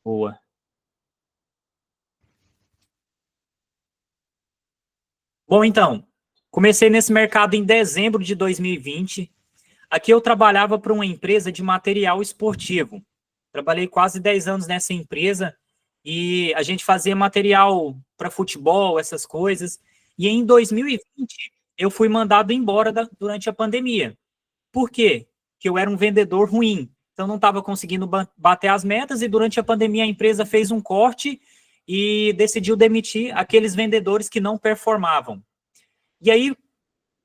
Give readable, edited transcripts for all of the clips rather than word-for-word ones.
Boa. Bom, então, comecei nesse mercado em dezembro de 2020. Aqui eu trabalhava para uma empresa de material esportivo. Trabalhei quase 10 anos nessa empresa e a gente fazia material para futebol, essas coisas. E em 2020 eu fui mandado embora durante a pandemia. Por quê? Porque eu era um vendedor ruim. Então não estava conseguindo bater as metas e durante a pandemia a empresa fez um corte e decidiu demitir aqueles vendedores que não performavam. E aí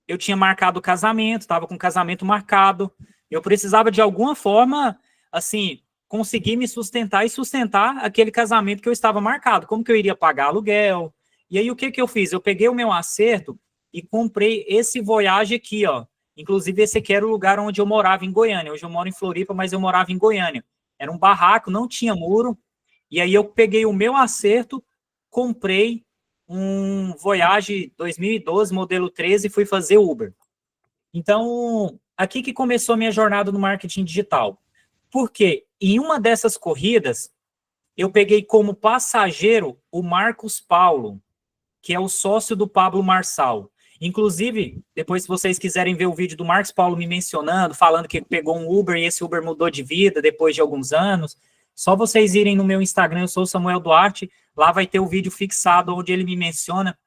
eu tinha marcado o casamento, estava com o casamento marcado, eu precisava de alguma forma, assim, conseguir me sustentar e sustentar aquele casamento que eu estava marcado. Como que eu iria pagar aluguel? E aí o que eu fiz? Eu peguei o meu acerto e comprei esse Voyage aqui, ó. Inclusive esse aqui era o lugar onde eu morava em Goiânia. Hoje eu moro em Floripa, mas eu morava em Goiânia. Era um barraco, não tinha muro. E aí eu peguei o meu acerto, comprei um Voyage 2012, modelo 13, e fui fazer Uber. Então, aqui que começou a minha jornada no marketing digital. Porque em uma dessas corridas, eu peguei como passageiro o Marcos Paulo, que é o sócio do Pablo Marçal. Inclusive, depois se vocês quiserem ver o vídeo do Marcos Paulo me mencionando, falando que pegou um Uber e esse Uber mudou de vida depois de alguns anos, só vocês irem no meu Instagram, eu sou Samuel Duarte, lá vai ter o vídeo fixado onde ele me menciona.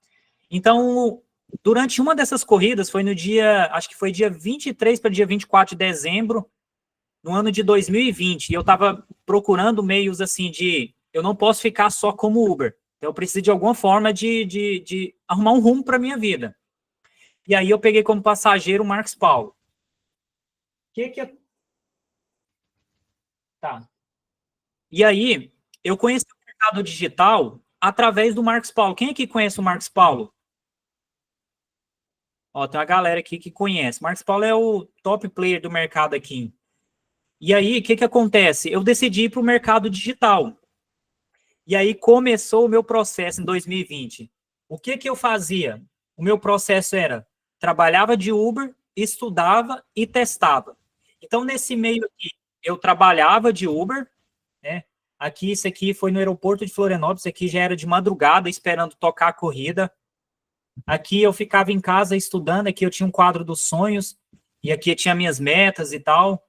Então, durante uma dessas corridas, foi no dia, acho que foi dia 23 para dia 24 de dezembro, no ano de 2020, e eu estava procurando meios assim de, eu não posso ficar só como Uber, então eu preciso de alguma forma de arrumar um rumo para minha vida. E aí eu peguei como passageiro o Marcos Paulo. Que é... Tá. E aí, eu conheci o mercado digital através do Marcos Paulo. Quem aqui conhece o Marcos Paulo? Ó, tem uma galera aqui que conhece. Marcos Paulo é o top player do mercado aqui. E aí, o que acontece? Eu decidi ir para o mercado digital. E aí começou o meu processo em 2020. O que eu fazia? O meu processo era, trabalhava de Uber, estudava e testava. Então, nesse meio aqui, eu trabalhava de Uber, né? Aqui, isso aqui foi no aeroporto de Florianópolis, isso aqui já era de madrugada, esperando tocar a corrida. Aqui eu ficava em casa estudando, aqui eu tinha um quadro dos sonhos, e aqui eu tinha minhas metas e tal.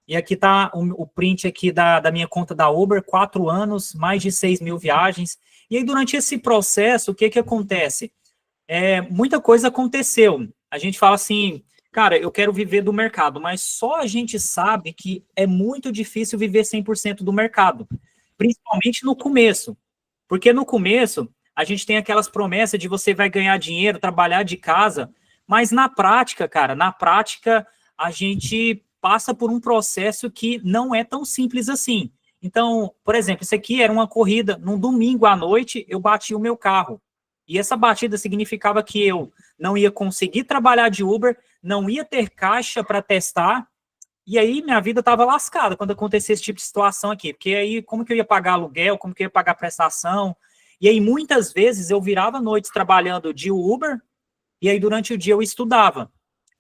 E aqui está o print aqui da minha conta da Uber, 4 anos, mais de 6 mil viagens. E aí, durante esse processo, o que acontece? Muita coisa aconteceu. A gente fala assim, cara, eu quero viver do mercado, mas só a gente sabe que é muito difícil viver 100% do mercado, principalmente no começo. Porque no começo, a gente tem aquelas promessas de você vai ganhar dinheiro, trabalhar de casa, mas na prática, cara, na prática, a gente passa por um processo que não é tão simples assim. Então, por exemplo, isso aqui era uma corrida, num domingo à noite, eu bati o meu carro. E essa batida significava que eu não ia conseguir trabalhar de Uber, não ia ter caixa para testar, e aí minha vida estava lascada quando acontecia esse tipo de situação aqui, porque aí como que eu ia pagar aluguel, como que eu ia pagar prestação, e aí muitas vezes eu virava noites trabalhando de Uber, e aí durante o dia eu estudava.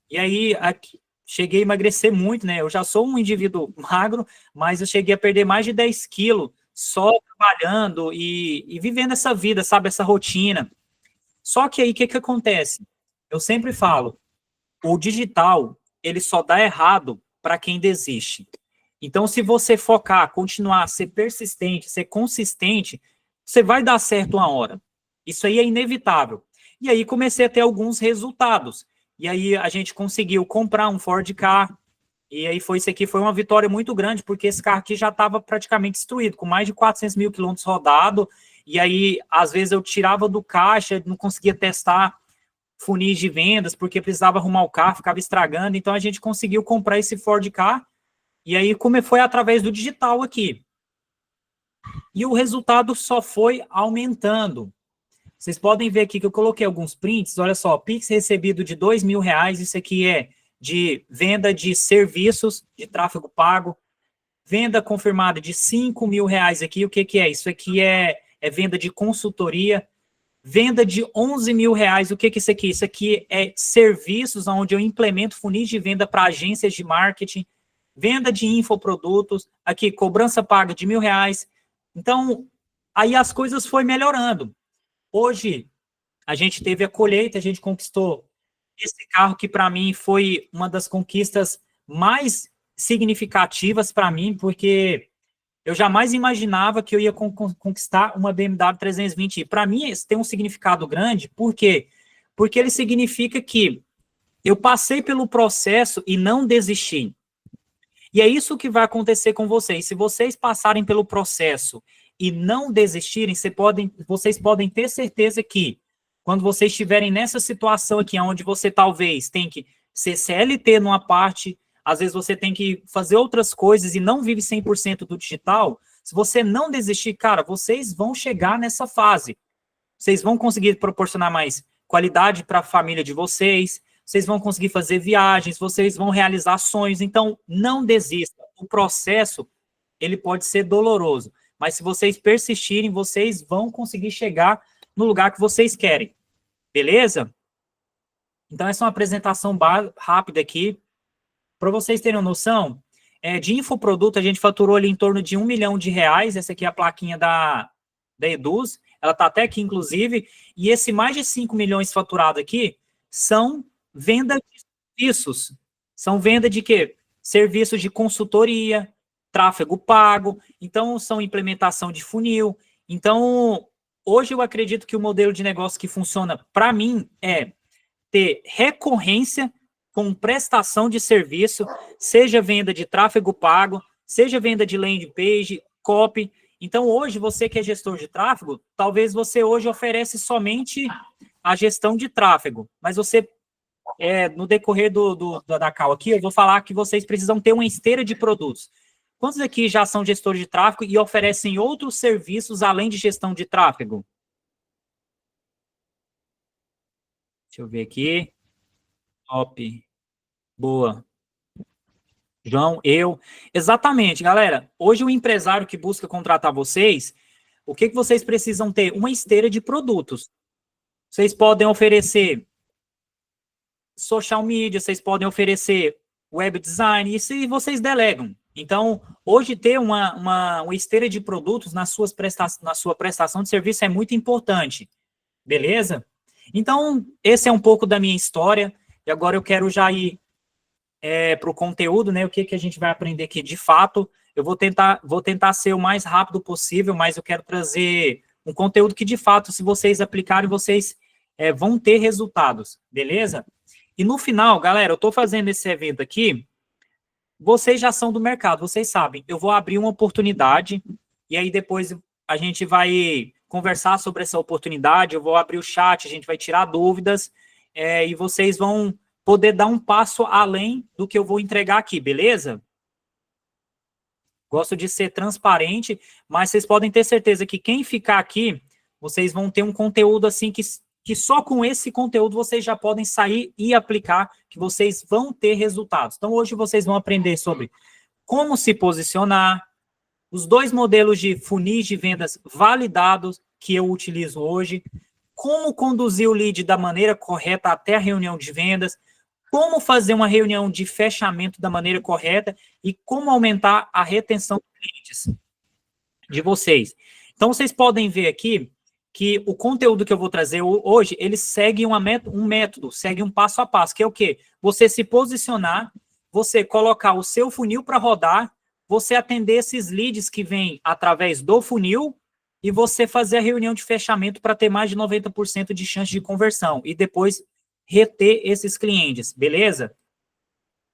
E aí aqui, cheguei a emagrecer muito, né? Eu já sou um indivíduo magro, mas eu cheguei a perder mais de 10 quilos só trabalhando e vivendo essa vida, sabe? Essa rotina. Só que aí o que acontece? Eu sempre falo, o digital, ele só dá errado para quem desiste. Então, se você focar, continuar, ser persistente, ser consistente, você vai dar certo uma hora. Isso aí é inevitável. E aí comecei a ter alguns resultados. E aí a gente conseguiu comprar um Ford Ka. E aí isso aqui foi uma vitória muito grande, porque esse carro aqui já estava praticamente destruído, com mais de 400 mil quilômetros rodado. E aí, às vezes, eu tirava do caixa, não conseguia testar funis de vendas, porque precisava arrumar o carro, ficava estragando. Então, a gente conseguiu comprar esse Ford Ka. E aí, como foi através do digital aqui. E o resultado só foi aumentando. Vocês podem ver aqui que eu coloquei alguns prints. Olha só, Pix recebido de R$ 2.000. Isso aqui é de venda de serviços de tráfego pago. Venda confirmada de R$ 5.000 aqui. O que é? Isso aqui é venda de consultoria. Venda de R$ 11.000. O que é isso aqui? Isso aqui é serviços onde eu implemento funis de venda para agências de marketing. Venda de infoprodutos. Aqui, cobrança paga de R$ 1.000. Então, aí as coisas foram melhorando. Hoje, a gente teve a colheita, a gente conquistou esse carro que, para mim, foi uma das conquistas mais significativas para mim, porque eu jamais imaginava que eu ia conquistar uma BMW 320i. Para mim, isso tem um significado grande, por quê? Porque ele significa que eu passei pelo processo e não desisti. E é isso que vai acontecer com vocês. Se vocês passarem pelo processo e não desistirem, vocês podem ter certeza que, quando vocês estiverem nessa situação aqui, onde você talvez tem que ser CLT numa parte, às vezes você tem que fazer outras coisas e não vive 100% do digital, se você não desistir, cara, vocês vão chegar nessa fase. Vocês vão conseguir proporcionar mais qualidade para a família de vocês, vocês vão conseguir fazer viagens, vocês vão realizar sonhos. Então, não desista. O processo, ele pode ser doloroso, mas se vocês persistirem, vocês vão conseguir chegar no lugar que vocês querem. Beleza? Então, essa é uma apresentação rápida aqui. Para vocês terem uma noção, de infoproduto, a gente faturou ali em torno de R$1 milhão. Essa aqui é a plaquinha da Eduz. Ela está até aqui, inclusive. E esse mais de 5 milhões faturado aqui são venda de serviços. São venda de quê? Serviços de consultoria, tráfego pago. Então, são implementação de funil. Então, hoje eu acredito que o modelo de negócio que funciona para mim é ter recorrência com prestação de serviço, seja venda de tráfego pago, seja venda de landing page, copy. Então, hoje, você que é gestor de tráfego, talvez você hoje oferece somente a gestão de tráfego, mas você, no decorrer da call aqui, eu vou falar que vocês precisam ter uma esteira de produtos. Quantos aqui já são gestores de tráfego e oferecem outros serviços além de gestão de tráfego? Deixa eu ver aqui. Top. Boa. João, eu. Exatamente, galera. Hoje o empresário que busca contratar vocês, o que vocês precisam ter? Uma esteira de produtos. Vocês podem oferecer social media, vocês podem oferecer web design, isso e vocês delegam. Então, hoje ter uma esteira de produtos na sua prestação de serviço é muito importante. Beleza? Então, esse é um pouco da minha história. E agora eu quero já ir para o conteúdo, né? O que a gente vai aprender aqui de fato. Eu vou tentar ser o mais rápido possível, mas eu quero trazer um conteúdo que, de fato, se vocês aplicarem, vocês vão ter resultados, beleza? E no final, galera, eu estou fazendo esse evento aqui, vocês já são do mercado, vocês sabem, eu vou abrir uma oportunidade, e aí depois a gente vai conversar sobre essa oportunidade, eu vou abrir o chat, a gente vai tirar dúvidas, e vocês vão poder dar um passo além do que eu vou entregar aqui, beleza? Gosto de ser transparente, mas vocês podem ter certeza que quem ficar aqui, vocês vão ter um conteúdo assim que só com esse conteúdo vocês já podem sair e aplicar, que vocês vão ter resultados. Então, hoje vocês vão aprender sobre como se posicionar, os 2 modelos de funis de vendas validados que eu utilizo hoje, como conduzir o lead da maneira correta até a reunião de vendas, como fazer uma reunião de fechamento da maneira correta e como aumentar a retenção de clientes de vocês. Então, vocês podem ver aqui que o conteúdo que eu vou trazer hoje, ele segue um método, segue um passo a passo, que é o quê? Você se posicionar, você colocar o seu funil para rodar, você atender esses leads que vêm através do funil e você fazer a reunião de fechamento para ter mais de 90% de chance de conversão e depois reter esses clientes, beleza?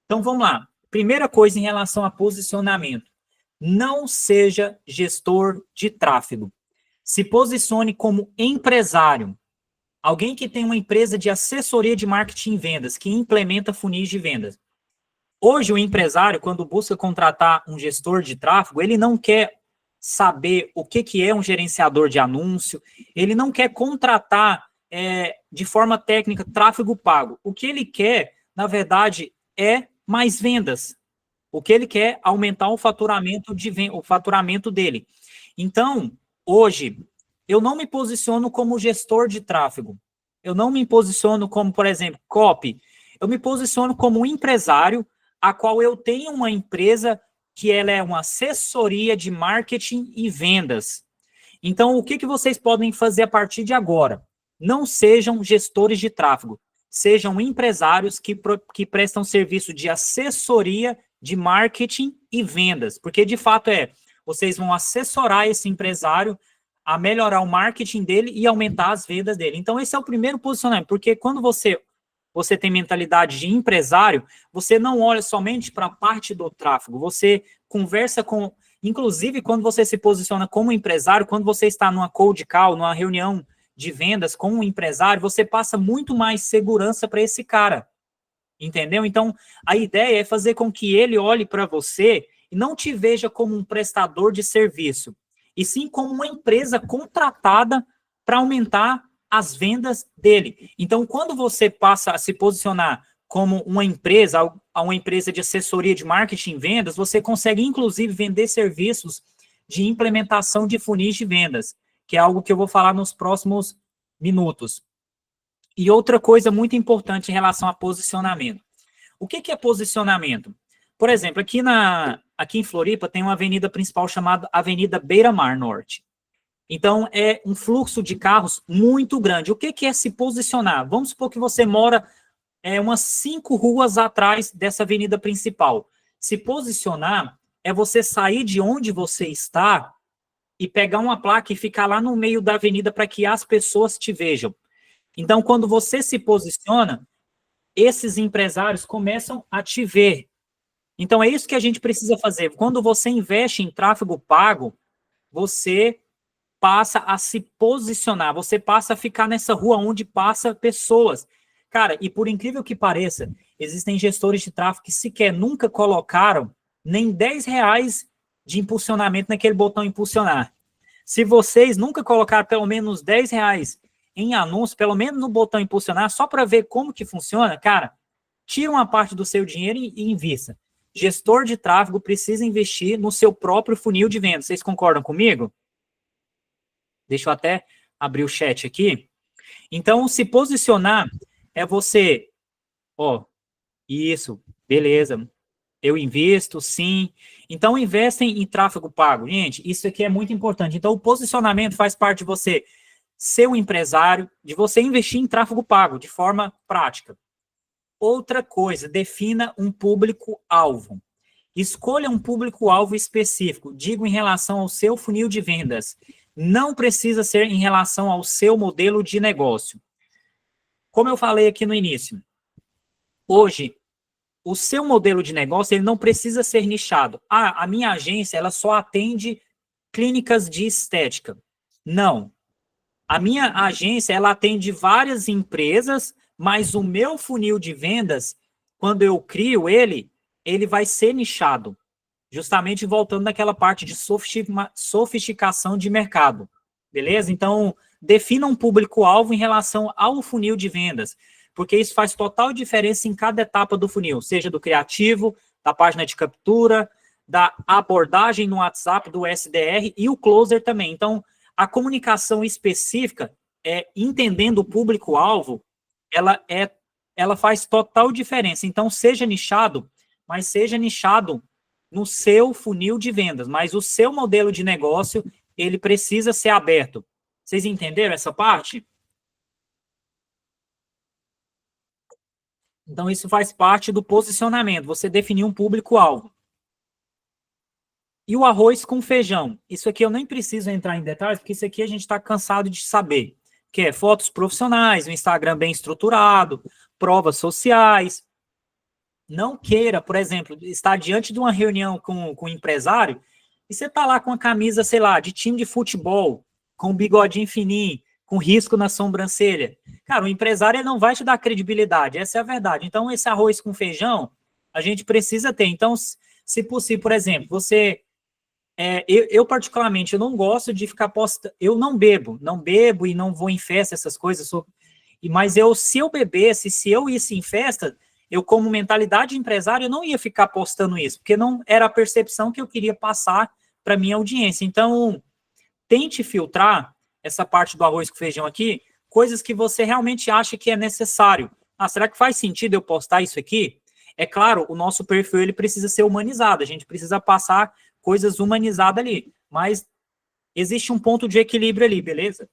Então, vamos lá. Primeira coisa em relação a posicionamento. Não seja gestor de tráfego. Se posicione como empresário. Alguém que tem uma empresa de assessoria de marketing e vendas, que implementa funis de vendas. Hoje, o empresário, quando busca contratar um gestor de tráfego, ele não quer saber o que é um gerenciador de anúncio, ele não quer contratar de forma técnica tráfego pago. O que ele quer, na verdade, é mais vendas. O que ele quer é aumentar o faturamento dele. Então, hoje, eu não me posiciono como gestor de tráfego. Eu não me posiciono como, por exemplo, copy. Eu me posiciono como um empresário a qual eu tenho uma empresa que ela é uma assessoria de marketing e vendas. Então, o que vocês podem fazer a partir de agora? Não sejam gestores de tráfego, sejam empresários que prestam serviço de assessoria de marketing e vendas, porque de fato vocês vão assessorar esse empresário a melhorar o marketing dele e aumentar as vendas dele. Então, esse é o primeiro posicionamento, porque quando você tem mentalidade de empresário, você não olha somente para a parte do tráfego, você conversa com... Inclusive, quando você se posiciona como empresário, quando você está numa cold call, numa reunião de vendas com um empresário, você passa muito mais segurança para esse cara, entendeu? Então, a ideia é fazer com que ele olhe para você e não te veja como um prestador de serviço, e sim como uma empresa contratada para aumentar as vendas dele. Então, quando você passa a se posicionar como uma empresa de assessoria de marketing e vendas, você consegue, inclusive, vender serviços de implementação de funis de vendas, que é algo que eu vou falar nos próximos minutos. E outra coisa muito importante em relação a posicionamento. O que é posicionamento? Por exemplo, aqui em Floripa tem uma avenida principal chamada Avenida Beira-Mar Norte. Então, é um fluxo de carros muito grande. O que é se posicionar? Vamos supor que você mora umas 5 ruas atrás dessa avenida principal. Se posicionar é você sair de onde você está e pegar uma placa e ficar lá no meio da avenida para que as pessoas te vejam. Então, quando você se posiciona, esses empresários começam a te ver. Então, é isso que a gente precisa fazer. Quando você investe em tráfego pago, você passa a se posicionar, você passa a ficar nessa rua onde passa pessoas. Cara, e por incrível que pareça, existem gestores de tráfego que sequer nunca colocaram nem R$10 de impulsionamento naquele botão impulsionar. Se vocês nunca colocaram pelo menos R$10 em anúncio, pelo menos no botão impulsionar, só para ver como que funciona, cara, tira uma parte do seu dinheiro e invista. Gestor de tráfego precisa investir no seu próprio funil de venda. Vocês concordam comigo? Deixa eu até abrir o chat aqui. Então, se posicionar é você... Isso, beleza. Eu invisto, sim. Então, investem em tráfego pago. Gente, isso aqui é muito importante. Então, o posicionamento faz parte de você ser um empresário, de você investir em tráfego pago de forma prática. Outra coisa, defina um público-alvo. Escolha um público-alvo específico. Digo em relação ao seu funil de vendas. Não precisa ser em relação ao seu modelo de negócio. Como eu falei aqui no início, hoje, o seu modelo de negócio ele não precisa ser nichado. A minha agência ela só atende clínicas de estética. Não. A minha agência ela atende várias empresas, mas o meu funil de vendas, quando eu crio ele vai ser nichado. Justamente voltando naquela parte de sofisticação de mercado. Beleza? Então, defina um público-alvo em relação ao funil de vendas, porque isso faz total diferença em cada etapa do funil, seja do criativo, da página de captura, da abordagem no WhatsApp, do SDR e o closer também. Então, a comunicação específica, entendendo o público-alvo, ela faz total diferença. Então, seja nichado, mas seja nichado no seu funil de vendas, mas o seu modelo de negócio, ele precisa ser aberto. Vocês entenderam essa parte? Então, isso faz parte do posicionamento, você definir um público-alvo. E o arroz com feijão? Isso aqui eu nem preciso entrar em detalhes, porque isso aqui a gente está cansado de saber. Que é fotos profissionais, um Instagram bem estruturado, provas sociais. Não queira, por exemplo, estar diante de uma reunião com um empresário e você está lá com a camisa, sei lá, de time de futebol, com um bigodinho fininho, com risco na sobrancelha. Cara, o empresário ele não vai te dar credibilidade, essa é a verdade. Então, esse arroz com feijão, a gente precisa ter. Então, se possível, por exemplo, você... eu particularmente, eu não gosto de ficar postando... Eu não bebo e não vou em festa, essas coisas. Mas se eu bebesse, se euisse em festa... Eu, como mentalidade empresária, eu não ia ficar postando isso, porque não era a percepção que eu queria passar para minha audiência. Então, tente filtrar essa parte do arroz com feijão aqui, coisas que você realmente acha que é necessário. Será que faz sentido eu postar isso aqui? É claro, o nosso perfil ele precisa ser humanizado, a gente precisa passar coisas humanizadas ali, mas existe um ponto de equilíbrio ali, beleza?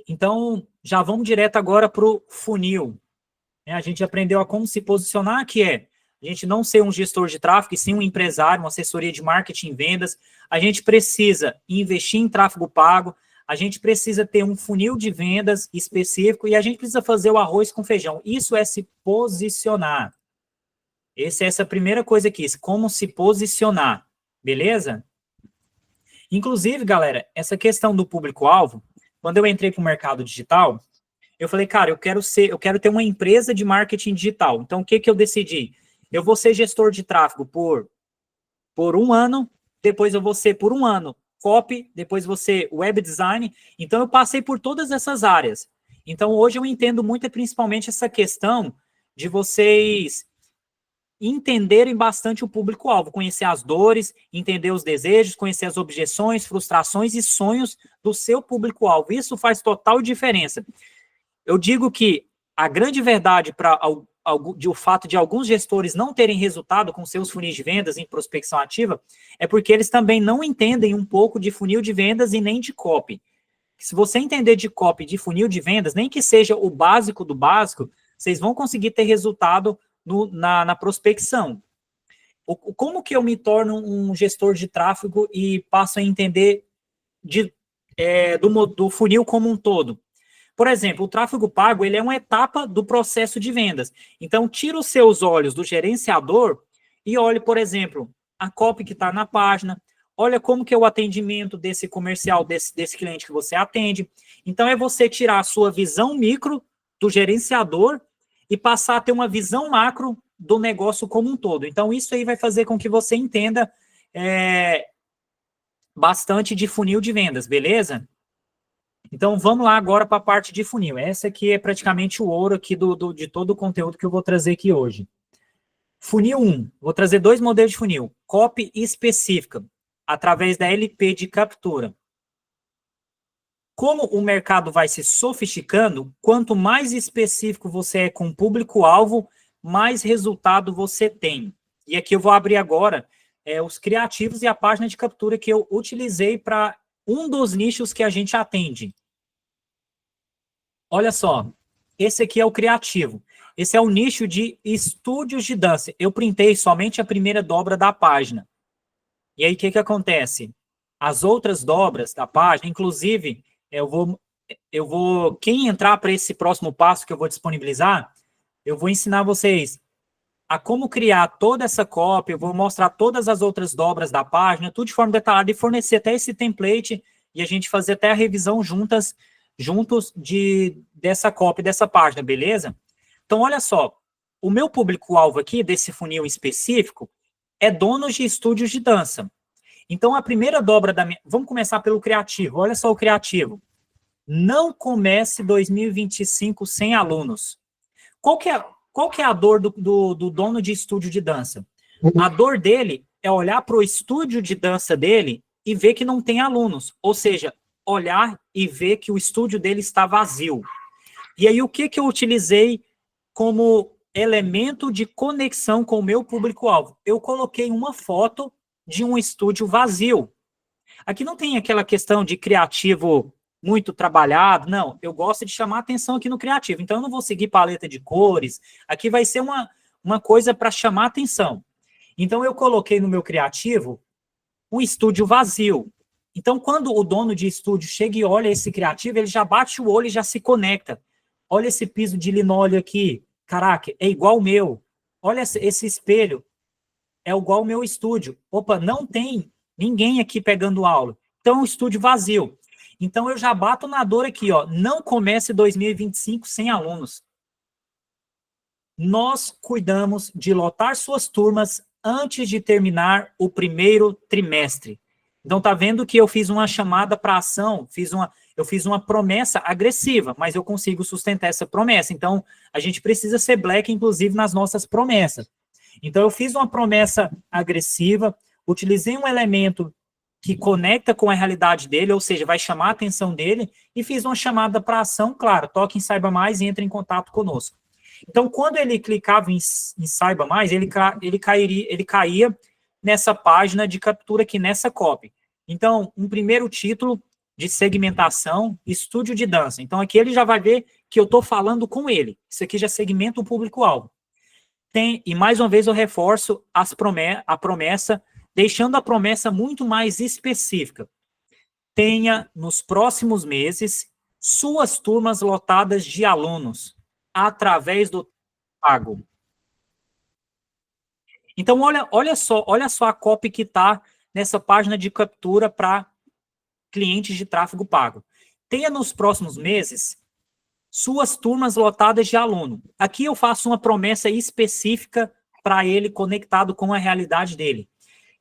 Então, já vamos direto agora para o funil. A gente aprendeu a como se posicionar, que é a gente não ser um gestor de tráfego, e sim um empresário, uma assessoria de marketing e vendas. A gente precisa investir em tráfego pago, a gente precisa ter um funil de vendas específico e a gente precisa fazer o arroz com feijão. Isso é se posicionar. Essa é a primeira coisa aqui, como se posicionar, beleza? Inclusive, galera, essa questão do público-alvo, quando eu entrei para o mercado digital, eu falei, cara, eu quero ter uma empresa de marketing digital. Então, o que eu decidi? Eu vou ser gestor de tráfego por um ano, depois eu vou ser por um ano copy, depois vou ser web design. Então, eu passei por todas essas áreas. Então, hoje eu entendo muito, principalmente, essa questão de vocês entenderem bastante o público-alvo, conhecer as dores, entender os desejos, conhecer as objeções, frustrações e sonhos do seu público-alvo. Isso faz total diferença. Eu digo que a grande verdade para o fato de alguns gestores não terem resultado com seus funis de vendas em prospecção ativa é porque eles também não entendem um pouco de funil de vendas e nem de copy. Se você entender de copy, de funil de vendas, nem que seja o básico do básico, vocês vão conseguir ter resultado na prospecção. Como que eu me torno um gestor de tráfego e passo a entender do funil como um todo? Por exemplo, o tráfego pago ele é uma etapa do processo de vendas. Então, tira os seus olhos do gerenciador e olhe, por exemplo, a copy que está na página, olha como que é o atendimento desse comercial, desse cliente que você atende. Então, é você tirar a sua visão micro do gerenciador e passar a ter uma visão macro do negócio como um todo. Então, isso aí vai fazer com que você entenda bastante de funil de vendas, beleza? Então, vamos lá agora para a parte de funil. Essa aqui é praticamente o ouro aqui de todo o conteúdo que eu vou trazer aqui hoje. Funil 1. Vou trazer 2 modelos de funil. Copy específica, através da LP de captura. Como o mercado vai se sofisticando, quanto mais específico você é com o público-alvo, mais resultado você tem. E aqui eu vou abrir agora os criativos e a página de captura que eu utilizei para um dos nichos que a gente atende. Olha só, esse aqui é o criativo. Esse é o nicho de estúdios de dança. Eu printei somente a primeira dobra da página. E aí, o que acontece? As outras dobras da página, inclusive, quem entrar para esse próximo passo que eu vou disponibilizar, eu vou ensinar vocês a como criar toda essa cópia, eu vou mostrar todas as outras dobras da página, tudo de forma detalhada e fornecer até esse template e a gente fazer até a revisão juntos dessa cópia, dessa página, beleza? Então, olha só, o meu público-alvo aqui, desse funil específico, é donos de estúdios de dança. Então, a primeira dobra da minha... Vamos começar pelo criativo. Olha só o criativo. Não comece 2025 sem alunos. Qual que é a dor do dono de estúdio de dança? A dor dele é olhar para o estúdio de dança dele e ver que não tem alunos. Ou seja, olhar e ver que o estúdio dele está vazio. E aí, o que eu utilizei como elemento de conexão com o meu público-alvo? Eu coloquei uma foto de um estúdio vazio. Aqui não tem aquela questão de criativo muito trabalhado, não. Eu gosto de chamar atenção aqui no criativo. Então, eu não vou seguir paleta de cores. Aqui vai ser uma coisa para chamar atenção. Então, eu coloquei no meu criativo um estúdio vazio. Então, quando o dono de estúdio chega e olha esse criativo, ele já bate o olho e já se conecta. Olha esse piso de linóleo aqui. Caraca, é igual o meu. Olha esse espelho. É igual o meu estúdio. Opa, não tem ninguém aqui pegando aula. Então, é um estúdio vazio. Então, eu já bato na dor aqui, ó. Não comece 2025 sem alunos. Nós cuidamos de lotar suas turmas antes de terminar o primeiro trimestre. Então, tá vendo que eu fiz uma chamada para ação, eu fiz uma promessa agressiva, mas eu consigo sustentar essa promessa. Então, a gente precisa ser black, inclusive, nas nossas promessas. Então, eu fiz uma promessa agressiva, utilizei um elemento que conecta com a realidade dele, ou seja, vai chamar a atenção dele, e fiz uma chamada para ação, claro, toque em Saiba Mais e entre em contato conosco. Então, quando ele clicava em Saiba Mais, ele caía nessa página de captura aqui, nessa copy. Então, um primeiro título de segmentação, estúdio de dança. Então, aqui ele já vai ver que eu estou falando com ele. Isso aqui já segmenta o público-alvo. E mais uma vez eu reforço a promessa, deixando a promessa muito mais específica. Tenha, nos próximos meses, suas turmas lotadas de alunos, através do pago. Então, olha só a copy que está nessa página de captura para clientes de tráfego pago. Tenha nos próximos meses suas turmas lotadas de aluno. Aqui eu faço uma promessa específica para ele, conectado com a realidade dele.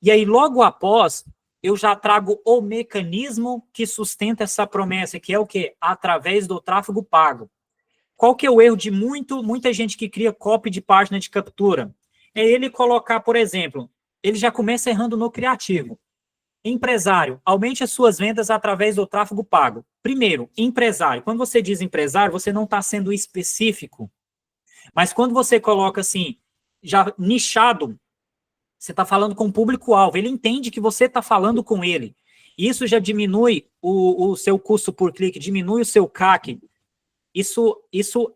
E aí, logo após, eu já trago o mecanismo que sustenta essa promessa, que é o quê? Através do tráfego pago. Qual que é o erro de muita gente que cria copy de página de captura? É ele colocar, por exemplo, ele já começa errando no criativo. Empresário, aumente as suas vendas através do tráfego pago. Primeiro, empresário. Quando você diz empresário, você não está sendo específico. Mas quando você coloca assim, já nichado, você está falando com o público-alvo. Ele entende que você está falando com ele. Isso já diminui o seu custo por clique, diminui o seu CAC. Isso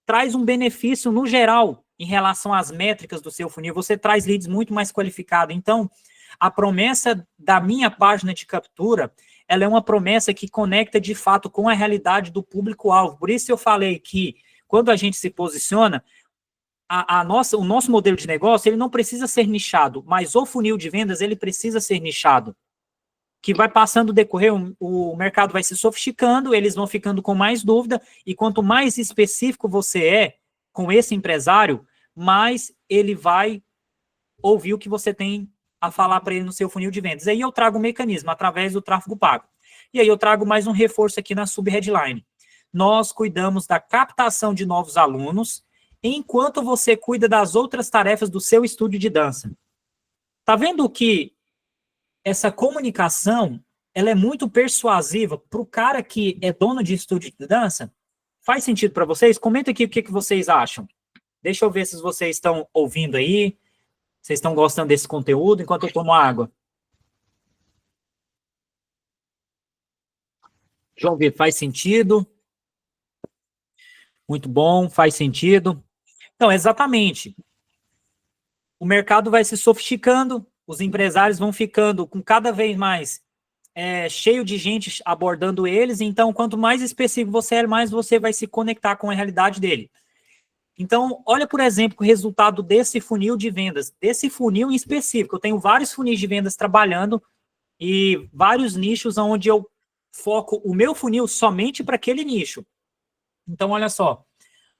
traz um benefício no geral em relação às métricas do seu funil. Você traz leads muito mais qualificados. Então, a promessa da minha página de captura, ela é uma promessa que conecta de fato com a realidade do público-alvo. Por isso eu falei que quando a gente se posiciona, o nosso modelo de negócio, ele não precisa ser nichado, mas o funil de vendas, ele precisa ser nichado. Que vai passando o decorrer, o mercado vai se sofisticando, eles vão ficando com mais dúvida, e quanto mais específico você é com esse empresário, mais ele vai ouvir o que você tem a falar para ele no seu funil de vendas. Aí eu trago o mecanismo através do tráfego pago. E aí eu trago mais um reforço aqui na sub-headline. Nós cuidamos da captação de novos alunos, enquanto você cuida das outras tarefas do seu estúdio de dança. Tá vendo que essa comunicação, ela é muito persuasiva para o cara que é dono de estúdio de dança? Faz sentido para vocês? Comenta aqui o que vocês acham. Deixa eu ver se vocês estão ouvindo aí. Vocês estão gostando desse conteúdo enquanto eu tomo água? João Vitor, faz sentido? Muito bom, faz sentido. Então, exatamente. O mercado vai se sofisticando, os empresários vão ficando com cada vez mais cheio de gente abordando eles, então, quanto mais específico você é, mais você vai se conectar com a realidade dele. Então, olha, por exemplo, o resultado desse funil de vendas, desse funil em específico. Eu tenho vários funis de vendas trabalhando e vários nichos onde eu foco o meu funil somente para aquele nicho. Então, olha só,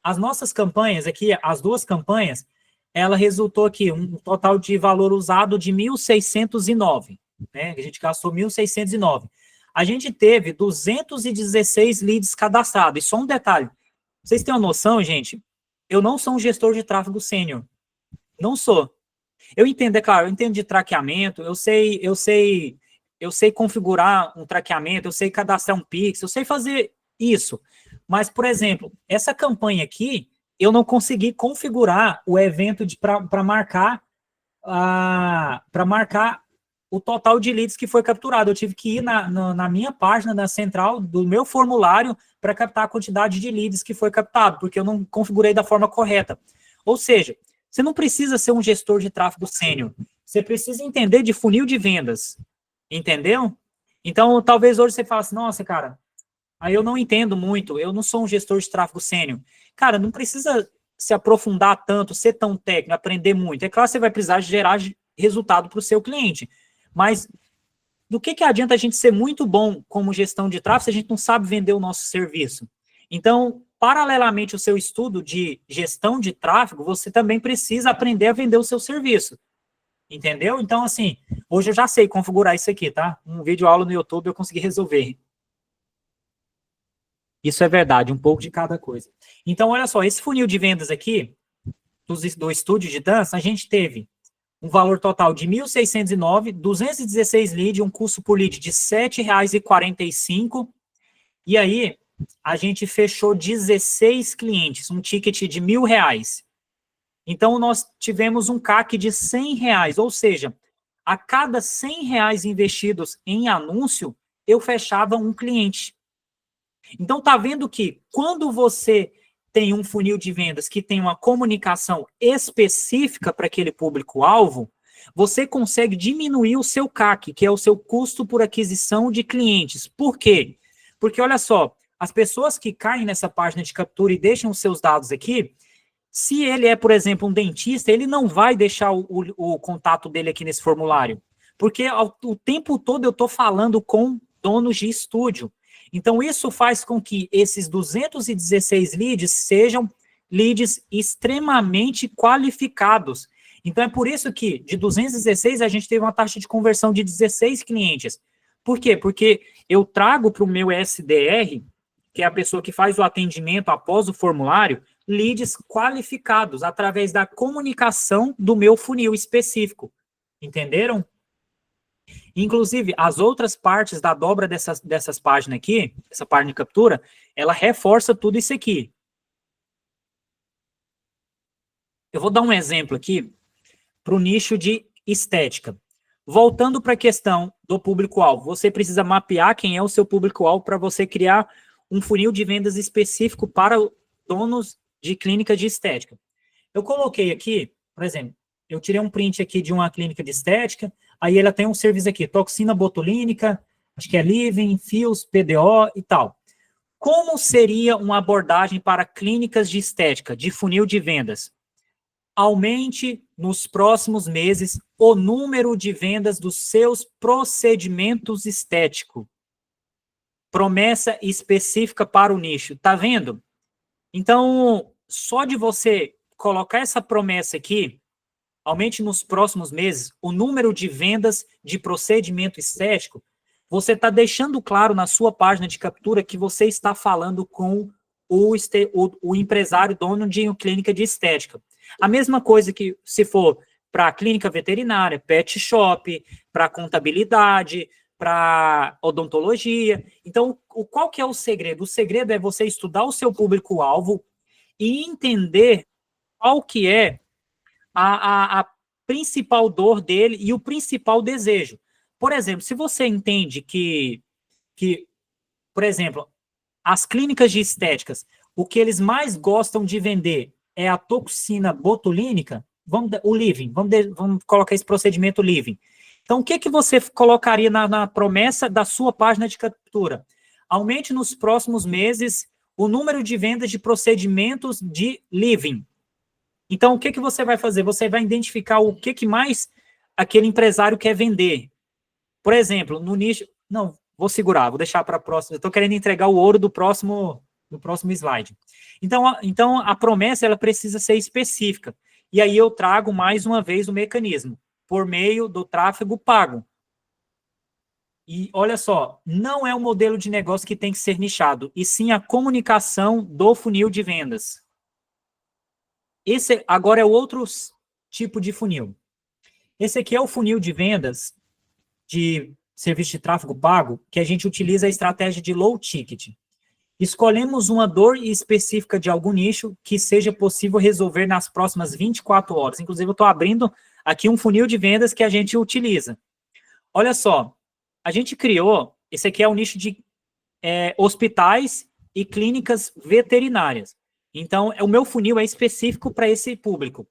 as nossas campanhas aqui, as duas campanhas, ela resultou aqui um total de valor usado de 1.609, né? A gente gastou 1.609. A gente teve 216 leads cadastrados. E só um detalhe, vocês têm uma noção, gente? Eu não sou um gestor de tráfego sênior. Não sou. Eu entendo, é claro, eu entendo de traqueamento, eu sei configurar um traqueamento, eu sei cadastrar um Pix, eu sei fazer isso. Mas, por exemplo, essa campanha aqui, eu não consegui configurar o evento para marcar o total de leads que foi capturado. Eu tive que ir na minha página, na central do meu formulário, para captar a quantidade de leads que foi captado, porque eu não configurei da forma correta. Ou seja, você não precisa ser um gestor de tráfego sênior. Você precisa entender de funil de vendas. Entendeu? Então, talvez hoje você fale assim, nossa, cara, aí eu não entendo muito, eu não sou um gestor de tráfego sênior. Cara, não precisa se aprofundar tanto, ser tão técnico, aprender muito. É claro que você vai precisar gerar resultado para o seu cliente. Mas do que adianta a gente ser muito bom como gestão de tráfego se a gente não sabe vender o nosso serviço? Então, paralelamente ao seu estudo de gestão de tráfego, você também precisa aprender a vender o seu serviço. Entendeu? Então, assim, hoje eu já sei configurar isso aqui, tá? Um vídeo aula no YouTube eu consegui resolver. Isso é verdade, um pouco de cada coisa. Então, olha só, esse funil de vendas aqui, do estúdio de dança, a gente teve um valor total de 1.609, 216 leads, um custo por lead de R$ 7,45. E aí, a gente fechou 16 clientes, um ticket de R$ 1.000. Então, nós tivemos um CAC de R$ 100, ou seja, a cada R$ 100 investidos em anúncio, eu fechava um cliente. Então, tá vendo que quando você tem um funil de vendas que tem uma comunicação específica para aquele público-alvo, você consegue diminuir o seu CAC, que é o seu custo por aquisição de clientes. Por quê? Porque, olha só, as pessoas que caem nessa página de captura e deixam os seus dados aqui, se ele é, por exemplo, um dentista, ele não vai deixar o contato dele aqui nesse formulário, porque o tempo todo eu estou falando com donos de estúdio. Então, isso faz com que esses 216 leads sejam leads extremamente qualificados. Então, é por isso que de 216 a gente teve uma taxa de conversão de 16 clientes. Por quê? Porque eu trago para o meu SDR, que é a pessoa que faz o atendimento após o formulário, leads qualificados através da comunicação do meu funil específico. Entenderam? Inclusive, as outras partes da dobra dessas páginas aqui, essa página de captura, ela reforça tudo isso aqui. Eu vou dar um exemplo aqui para o nicho de estética. Voltando para a questão do público-alvo, você precisa mapear quem é o seu público-alvo para você criar um funil de vendas específico para donos de clínica de estética. Eu coloquei aqui, por exemplo, eu tirei um print aqui de uma clínica de estética, aí ela tem um serviço aqui, toxina botulínica, acho que é Living, fios, PDO e tal. Como seria uma abordagem para clínicas de estética, de funil de vendas? Aumente nos próximos meses o número de vendas dos seus procedimentos estéticos. Promessa específica para o nicho. Tá vendo? Então, só de você colocar essa promessa aqui, aumente nos próximos meses o número de vendas de procedimento estético, você está deixando claro na sua página de captura que você está falando com o empresário dono de uma clínica de estética. A mesma coisa que se for para clínica veterinária, pet shop, para contabilidade, para odontologia. Então, qual que é o segredo? O segredo é você estudar o seu público-alvo e entender qual que é a principal dor dele e o principal desejo. Por exemplo, se você entende que, por exemplo, as clínicas de estéticas, o que eles mais gostam de vender é a toxina botulínica, o Living, vamos colocar esse procedimento Living. Então, o que você colocaria na promessa da sua página de captura? Aumente nos próximos meses o número de vendas de procedimentos de Living. Então, o que você vai fazer? Você vai identificar o que mais aquele empresário quer vender. Por exemplo, no nicho... Não, vou segurar, vou deixar para a próxima. Eu estou querendo entregar o ouro do próximo slide. Então, a promessa ela precisa ser específica. E aí eu trago mais uma vez o mecanismo, por meio do tráfego pago. E olha só, não é o modelo de negócio que tem que ser nichado, e sim a comunicação do funil de vendas. Esse agora é outro tipo de funil. Esse aqui é o funil de vendas de serviço de tráfego pago, que a gente utiliza a estratégia de low ticket. Escolhemos uma dor específica de algum nicho que seja possível resolver nas próximas 24 horas. Inclusive, eu estou abrindo aqui um funil de vendas que a gente utiliza. Olha só, a gente criou, esse aqui é o nicho de hospitais e clínicas veterinárias. Então, o meu funil é específico para esse público.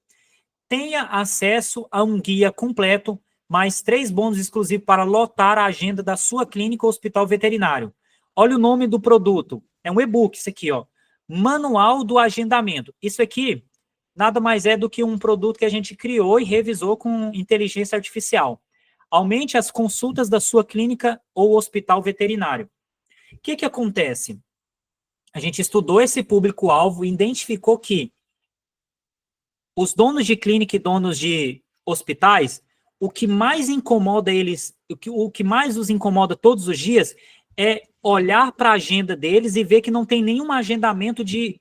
Tenha acesso a um guia completo, mais 3 bônus exclusivos para lotar a agenda da sua clínica ou hospital veterinário. Olha o nome do produto. É um e-book, isso aqui, ó. Manual do Agendamento. Isso aqui nada mais é do que um produto que a gente criou e revisou com inteligência artificial. Aumente as consultas da sua clínica ou hospital veterinário. O que acontece? A gente estudou esse público-alvo e identificou que os donos de clínica e donos de hospitais, o que mais incomoda eles, o que mais os incomoda todos os dias é olhar para a agenda deles e ver que não tem nenhum agendamento de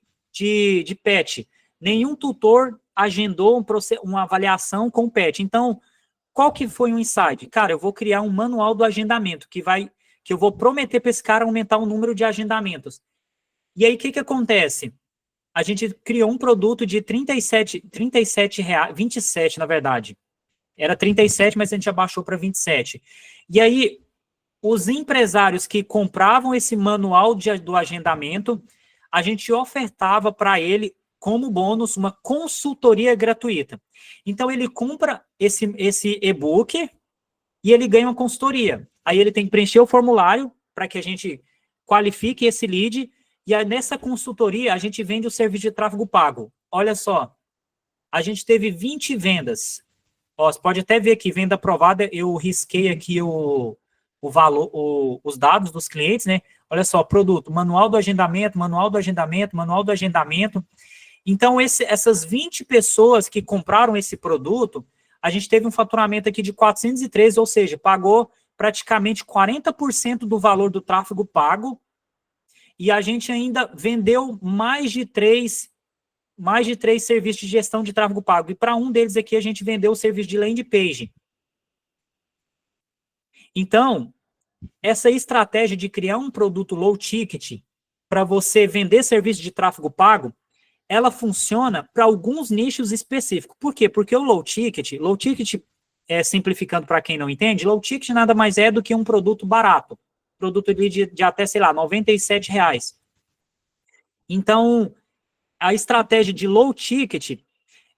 pet. Nenhum tutor agendou uma avaliação com o pet. Então, qual que foi o insight? Cara, eu vou criar um manual do agendamento que eu vou prometer para esse cara aumentar o número de agendamentos. E aí, o que acontece? A gente criou um produto de 37 reais, 27, na verdade. Era 37, mas a gente abaixou para 27. E aí, os empresários que compravam esse manual do agendamento, a gente ofertava para ele, como bônus, uma consultoria gratuita. Então, ele compra esse e-book e ele ganha uma consultoria. Aí ele tem que preencher o formulário para que a gente qualifique esse lead, e aí, nessa consultoria a gente vende o serviço de tráfego pago. Olha só, a gente teve 20 vendas. Ó, você pode até ver aqui, venda aprovada, eu risquei aqui o valor, os dados dos clientes, né? Olha só, produto, manual do agendamento, manual do agendamento, manual do agendamento. Então, essas 20 pessoas que compraram esse produto, a gente teve um faturamento aqui de 413, ou seja, pagou praticamente 40% do valor do tráfego pago, e a gente ainda vendeu mais de três serviços de gestão de tráfego pago. E para um deles aqui, a gente vendeu o serviço de landing page. Então, essa estratégia de criar um produto low ticket para você vender serviço de tráfego pago, ela funciona para alguns nichos específicos. Por quê? Porque o low ticket, simplificando para quem não entende, low ticket nada mais é do que um produto barato. Produto de até, sei lá, R$97. Então, a estratégia de low ticket,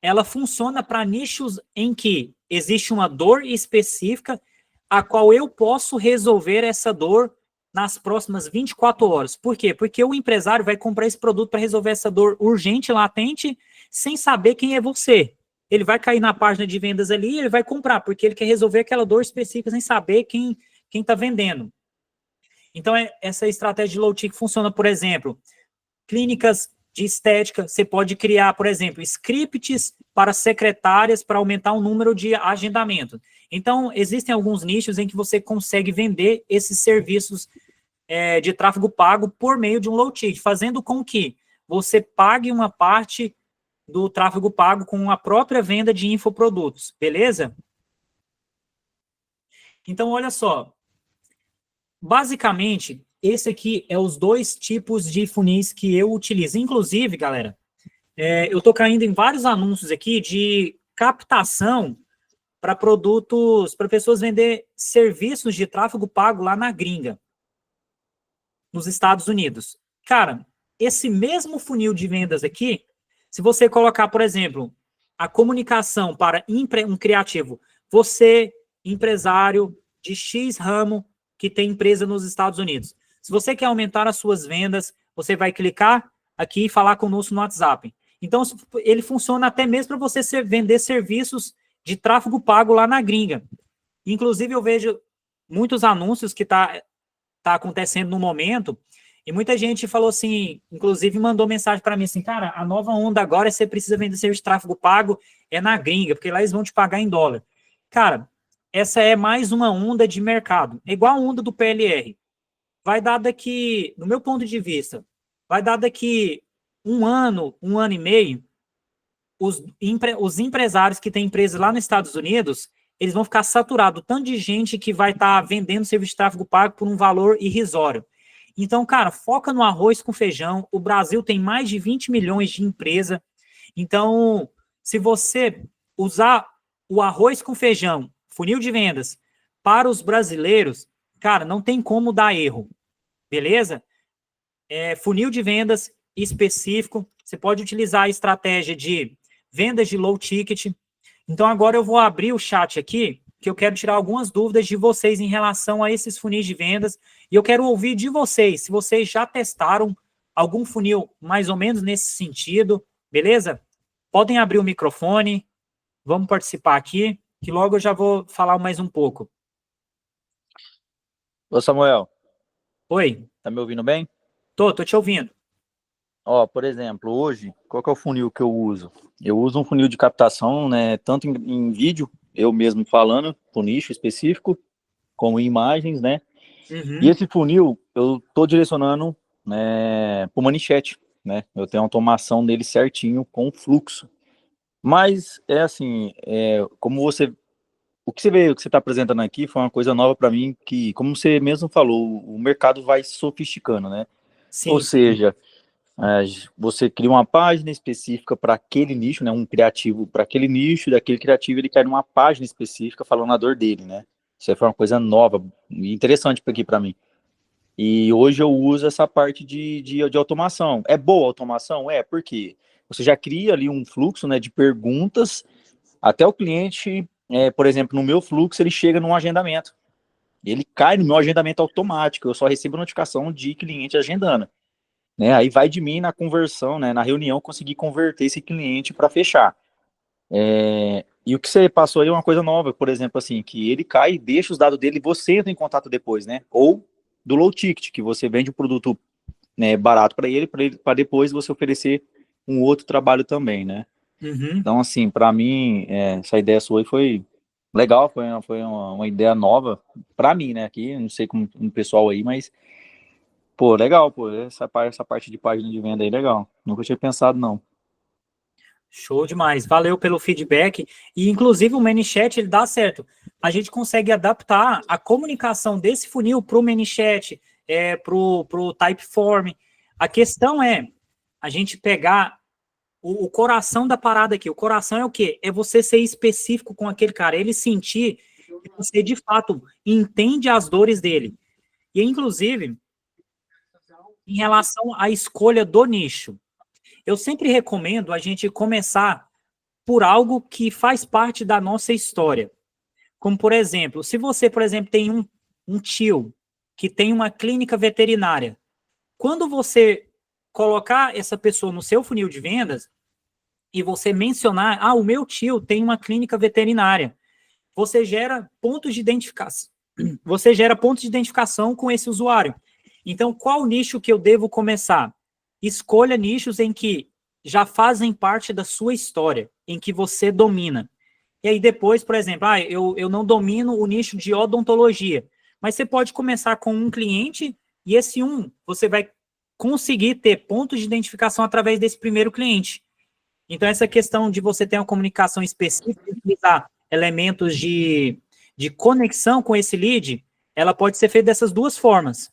ela funciona para nichos em que existe uma dor específica, a qual eu posso resolver essa dor nas próximas 24 horas. Por quê? Porque o empresário vai comprar esse produto para resolver essa dor urgente, latente, sem saber quem é você. Ele vai cair na página de vendas ali e ele vai comprar, porque ele quer resolver aquela dor específica sem saber quem está vendendo. Então, essa estratégia de low ticket funciona, por exemplo, clínicas de estética, você pode criar, por exemplo, scripts para secretárias para aumentar o número de agendamento. Então, existem alguns nichos em que você consegue vender esses serviços de tráfego pago por meio de um low ticket, fazendo com que você pague uma parte do tráfego pago com a própria venda de infoprodutos, beleza? Então, olha só, basicamente, esse aqui é os dois tipos de funis que eu utilizo. Inclusive, galera, eu estou caindo em vários anúncios aqui de captação para produtos, para pessoas vender serviços de tráfego pago lá na gringa, nos Estados Unidos. Cara, esse mesmo funil de vendas aqui, se você colocar, por exemplo, a comunicação para um criativo, você, empresário de X ramo, que tem empresa nos Estados Unidos. Se você quer aumentar as suas vendas, você vai clicar aqui e falar conosco no WhatsApp. Então, ele funciona até mesmo para você vender serviços de tráfego pago lá na gringa. Inclusive, eu vejo muitos anúncios que tá acontecendo no momento, e muita gente falou assim, inclusive mandou mensagem para mim assim, cara, a nova onda agora é você precisa vender serviço de tráfego pago na gringa, porque lá eles vão te pagar em dólar. Cara, essa é mais uma onda de mercado. É igual a onda do PLR. Vai dar daqui, no meu ponto de vista, vai dar daqui um ano e meio, os empresários que têm empresas lá nos Estados Unidos, eles vão ficar saturados, tanto de gente que vai estar vendendo serviço de tráfego pago por um valor irrisório. Então, cara, foca no arroz com feijão. O Brasil tem mais de 20 milhões de empresas. Então, se você usar o arroz com feijão, funil de vendas, para os brasileiros, cara, não tem como dar erro, beleza? Funil de vendas específico, você pode utilizar a estratégia de vendas de low ticket. Então, agora eu vou abrir o chat aqui, que eu quero tirar algumas dúvidas de vocês em relação a esses funis de vendas, e eu quero ouvir de vocês, se vocês já testaram algum funil mais ou menos nesse sentido, beleza? Podem abrir o microfone, vamos participar aqui, que logo eu já vou falar mais um pouco. Ô Samuel. Oi. Tá me ouvindo bem? Tô te ouvindo. Ó, por exemplo, hoje, qual que é o funil que eu uso? Eu uso um funil de captação, né, tanto em vídeo, eu mesmo falando, por nicho específico, como em imagens, né? Uhum. E esse funil, eu tô direcionando, né, pro Manichat, né? Eu tenho automação dele certinho, com fluxo. Mas, assim, como você... O que você está apresentando aqui foi uma coisa nova para mim, que, como você mesmo falou, o mercado vai sofisticando, né? Sim, Ou seja, Você cria uma página específica para aquele nicho, né? Um criativo para aquele nicho, daquele criativo ele cai numa página específica falando a dor dele, né? Isso aí foi uma coisa nova e interessante aqui para mim. E hoje eu uso essa parte de automação. É boa a automação? É, porque você já cria ali um fluxo, né, de perguntas até o cliente, por exemplo, no meu fluxo, ele chega num agendamento. Ele cai no meu agendamento automático, eu só recebo notificação de cliente agendando. Né? Aí vai de mim na conversão, né, na reunião, conseguir converter esse cliente para fechar. E o que você passou aí é uma coisa nova, por exemplo, assim, que ele cai, deixa os dados dele e você entra em contato depois, né? Ou do low ticket, que você vende um produto, né, barato para ele, para depois você oferecer um outro trabalho também, né? Uhum. Então, assim, para mim, essa ideia sua aí foi legal, foi uma ideia nova para mim, né? Aqui, não sei como o pessoal aí, mas, pô, legal, pô, essa parte de página de venda aí, legal. Nunca tinha pensado, não. Show demais. Valeu pelo feedback. E, inclusive, o ManyChat, ele dá certo. A gente consegue adaptar a comunicação desse funil para o ManyChat, para o Typeform. A questão é a gente pegar o coração da parada aqui. O coração é o quê? É você ser específico com aquele cara, ele sentir que você, de fato, entende as dores dele. E, inclusive, em relação à escolha do nicho, eu sempre recomendo a gente começar por algo que faz parte da nossa história. Como, por exemplo, se você, por exemplo, tem um tio que tem uma clínica veterinária, quando você colocar essa pessoa no seu funil de vendas e você mencionar, o meu tio tem uma clínica veterinária, você gera pontos de identificação. Você gera pontos de identificação com esse usuário. Então, qual nicho que eu devo começar? Escolha nichos em que já fazem parte da sua história, em que você domina. E aí depois, por exemplo, eu não domino o nicho de odontologia, mas você pode começar com um cliente e esse você vai conseguir ter pontos de identificação através desse primeiro cliente. Então, essa questão de você ter uma comunicação específica, utilizar elementos de conexão com esse lead, ela pode ser feita dessas duas formas.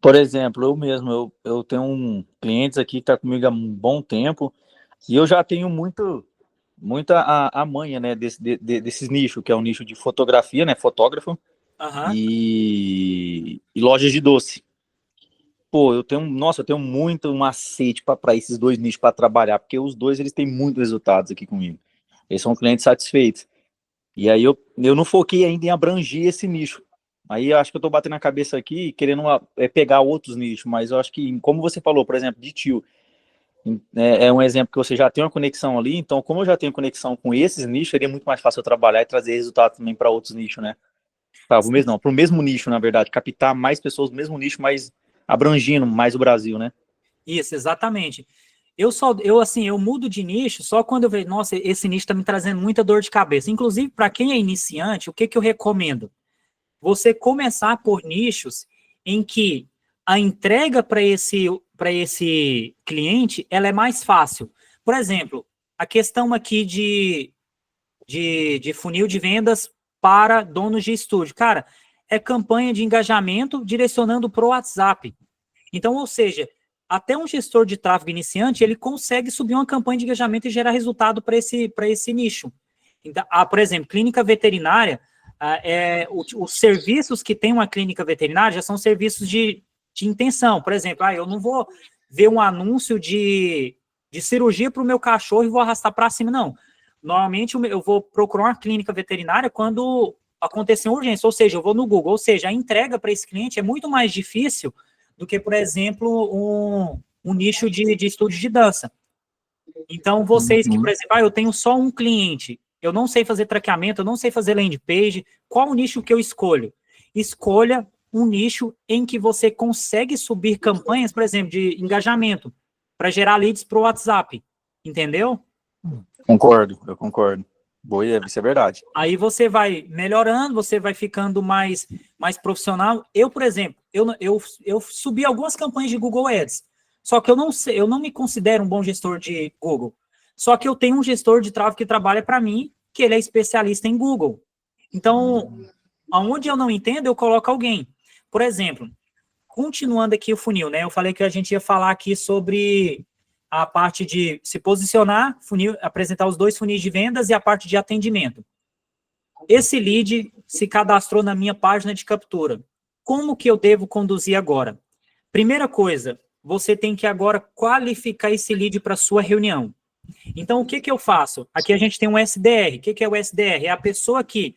Por exemplo, eu mesmo, eu tenho clientes aqui que está comigo há um bom tempo e eu já tenho muita a manha, né, desses nichos, que é o nicho de fotografia, né, fotógrafo, Aham. e lojas de doce. Pô, eu tenho muito macete para esses dois nichos para trabalhar, porque os dois eles têm muitos resultados aqui comigo. Eles são clientes satisfeitos. E aí eu não foquei ainda em abranger esse nicho. Aí eu acho que eu tô batendo a cabeça aqui querendo pegar outros nichos, mas eu acho que, como você falou, por exemplo, de tio, é um exemplo que você já tem uma conexão ali, então como eu já tenho conexão com esses nichos, seria muito mais fácil eu trabalhar e trazer resultado também para outros nichos, né? Para o mesmo nicho, na verdade, captar mais pessoas do mesmo nicho, mas abrangindo mais o Brasil, né? Isso, exatamente. Eu mudo de nicho só quando eu vejo, nossa, esse nicho está me trazendo muita dor de cabeça. Inclusive, para quem é iniciante, o que eu recomendo? Você começar por nichos em que a entrega para esse cliente ela é mais fácil. Por exemplo, a questão aqui de funil de vendas para donos de estúdio. Cara, é campanha de engajamento direcionando para o WhatsApp. Então, ou seja, até um gestor de tráfego iniciante, ele consegue subir uma campanha de engajamento e gerar resultado para esse nicho. Então, por exemplo, clínica veterinária, os serviços que tem uma clínica veterinária já são serviços de intenção. Por exemplo, eu não vou ver um anúncio de cirurgia para o meu cachorro e vou arrastar para cima, não. Normalmente eu vou procurar uma clínica veterinária quando acontecer uma urgência, ou seja, eu vou no Google, ou seja, a entrega para esse cliente é muito mais difícil do que, por exemplo, um nicho de estúdio de dança. Então, vocês que, por exemplo, eu tenho só um cliente, eu não sei fazer traqueamento, eu não sei fazer landing page, qual o nicho que eu escolho? Escolha um nicho em que você consegue subir campanhas, por exemplo, de engajamento, para gerar leads para o WhatsApp, entendeu? Eu concordo. Boa, isso é verdade. Aí você vai melhorando, você vai ficando mais profissional. Eu, por exemplo, eu subi algumas campanhas de Google Ads, só que eu não me considero um bom gestor de Google. Só que eu tenho um gestor de tráfego que trabalha para mim, que ele é especialista em Google. Então, aonde eu não entendo, eu coloco alguém. Por exemplo, continuando aqui o funil, né? Eu falei que a gente ia falar aqui sobre a parte de se posicionar, funil, apresentar os 2 funis de vendas e a parte de atendimento. Esse lead se cadastrou na minha página de captura. Como que eu devo conduzir agora? Primeira coisa, você tem que agora qualificar esse lead para sua reunião. Então, o que que eu faço? Aqui a gente tem um SDR. O que que é o SDR? É a pessoa que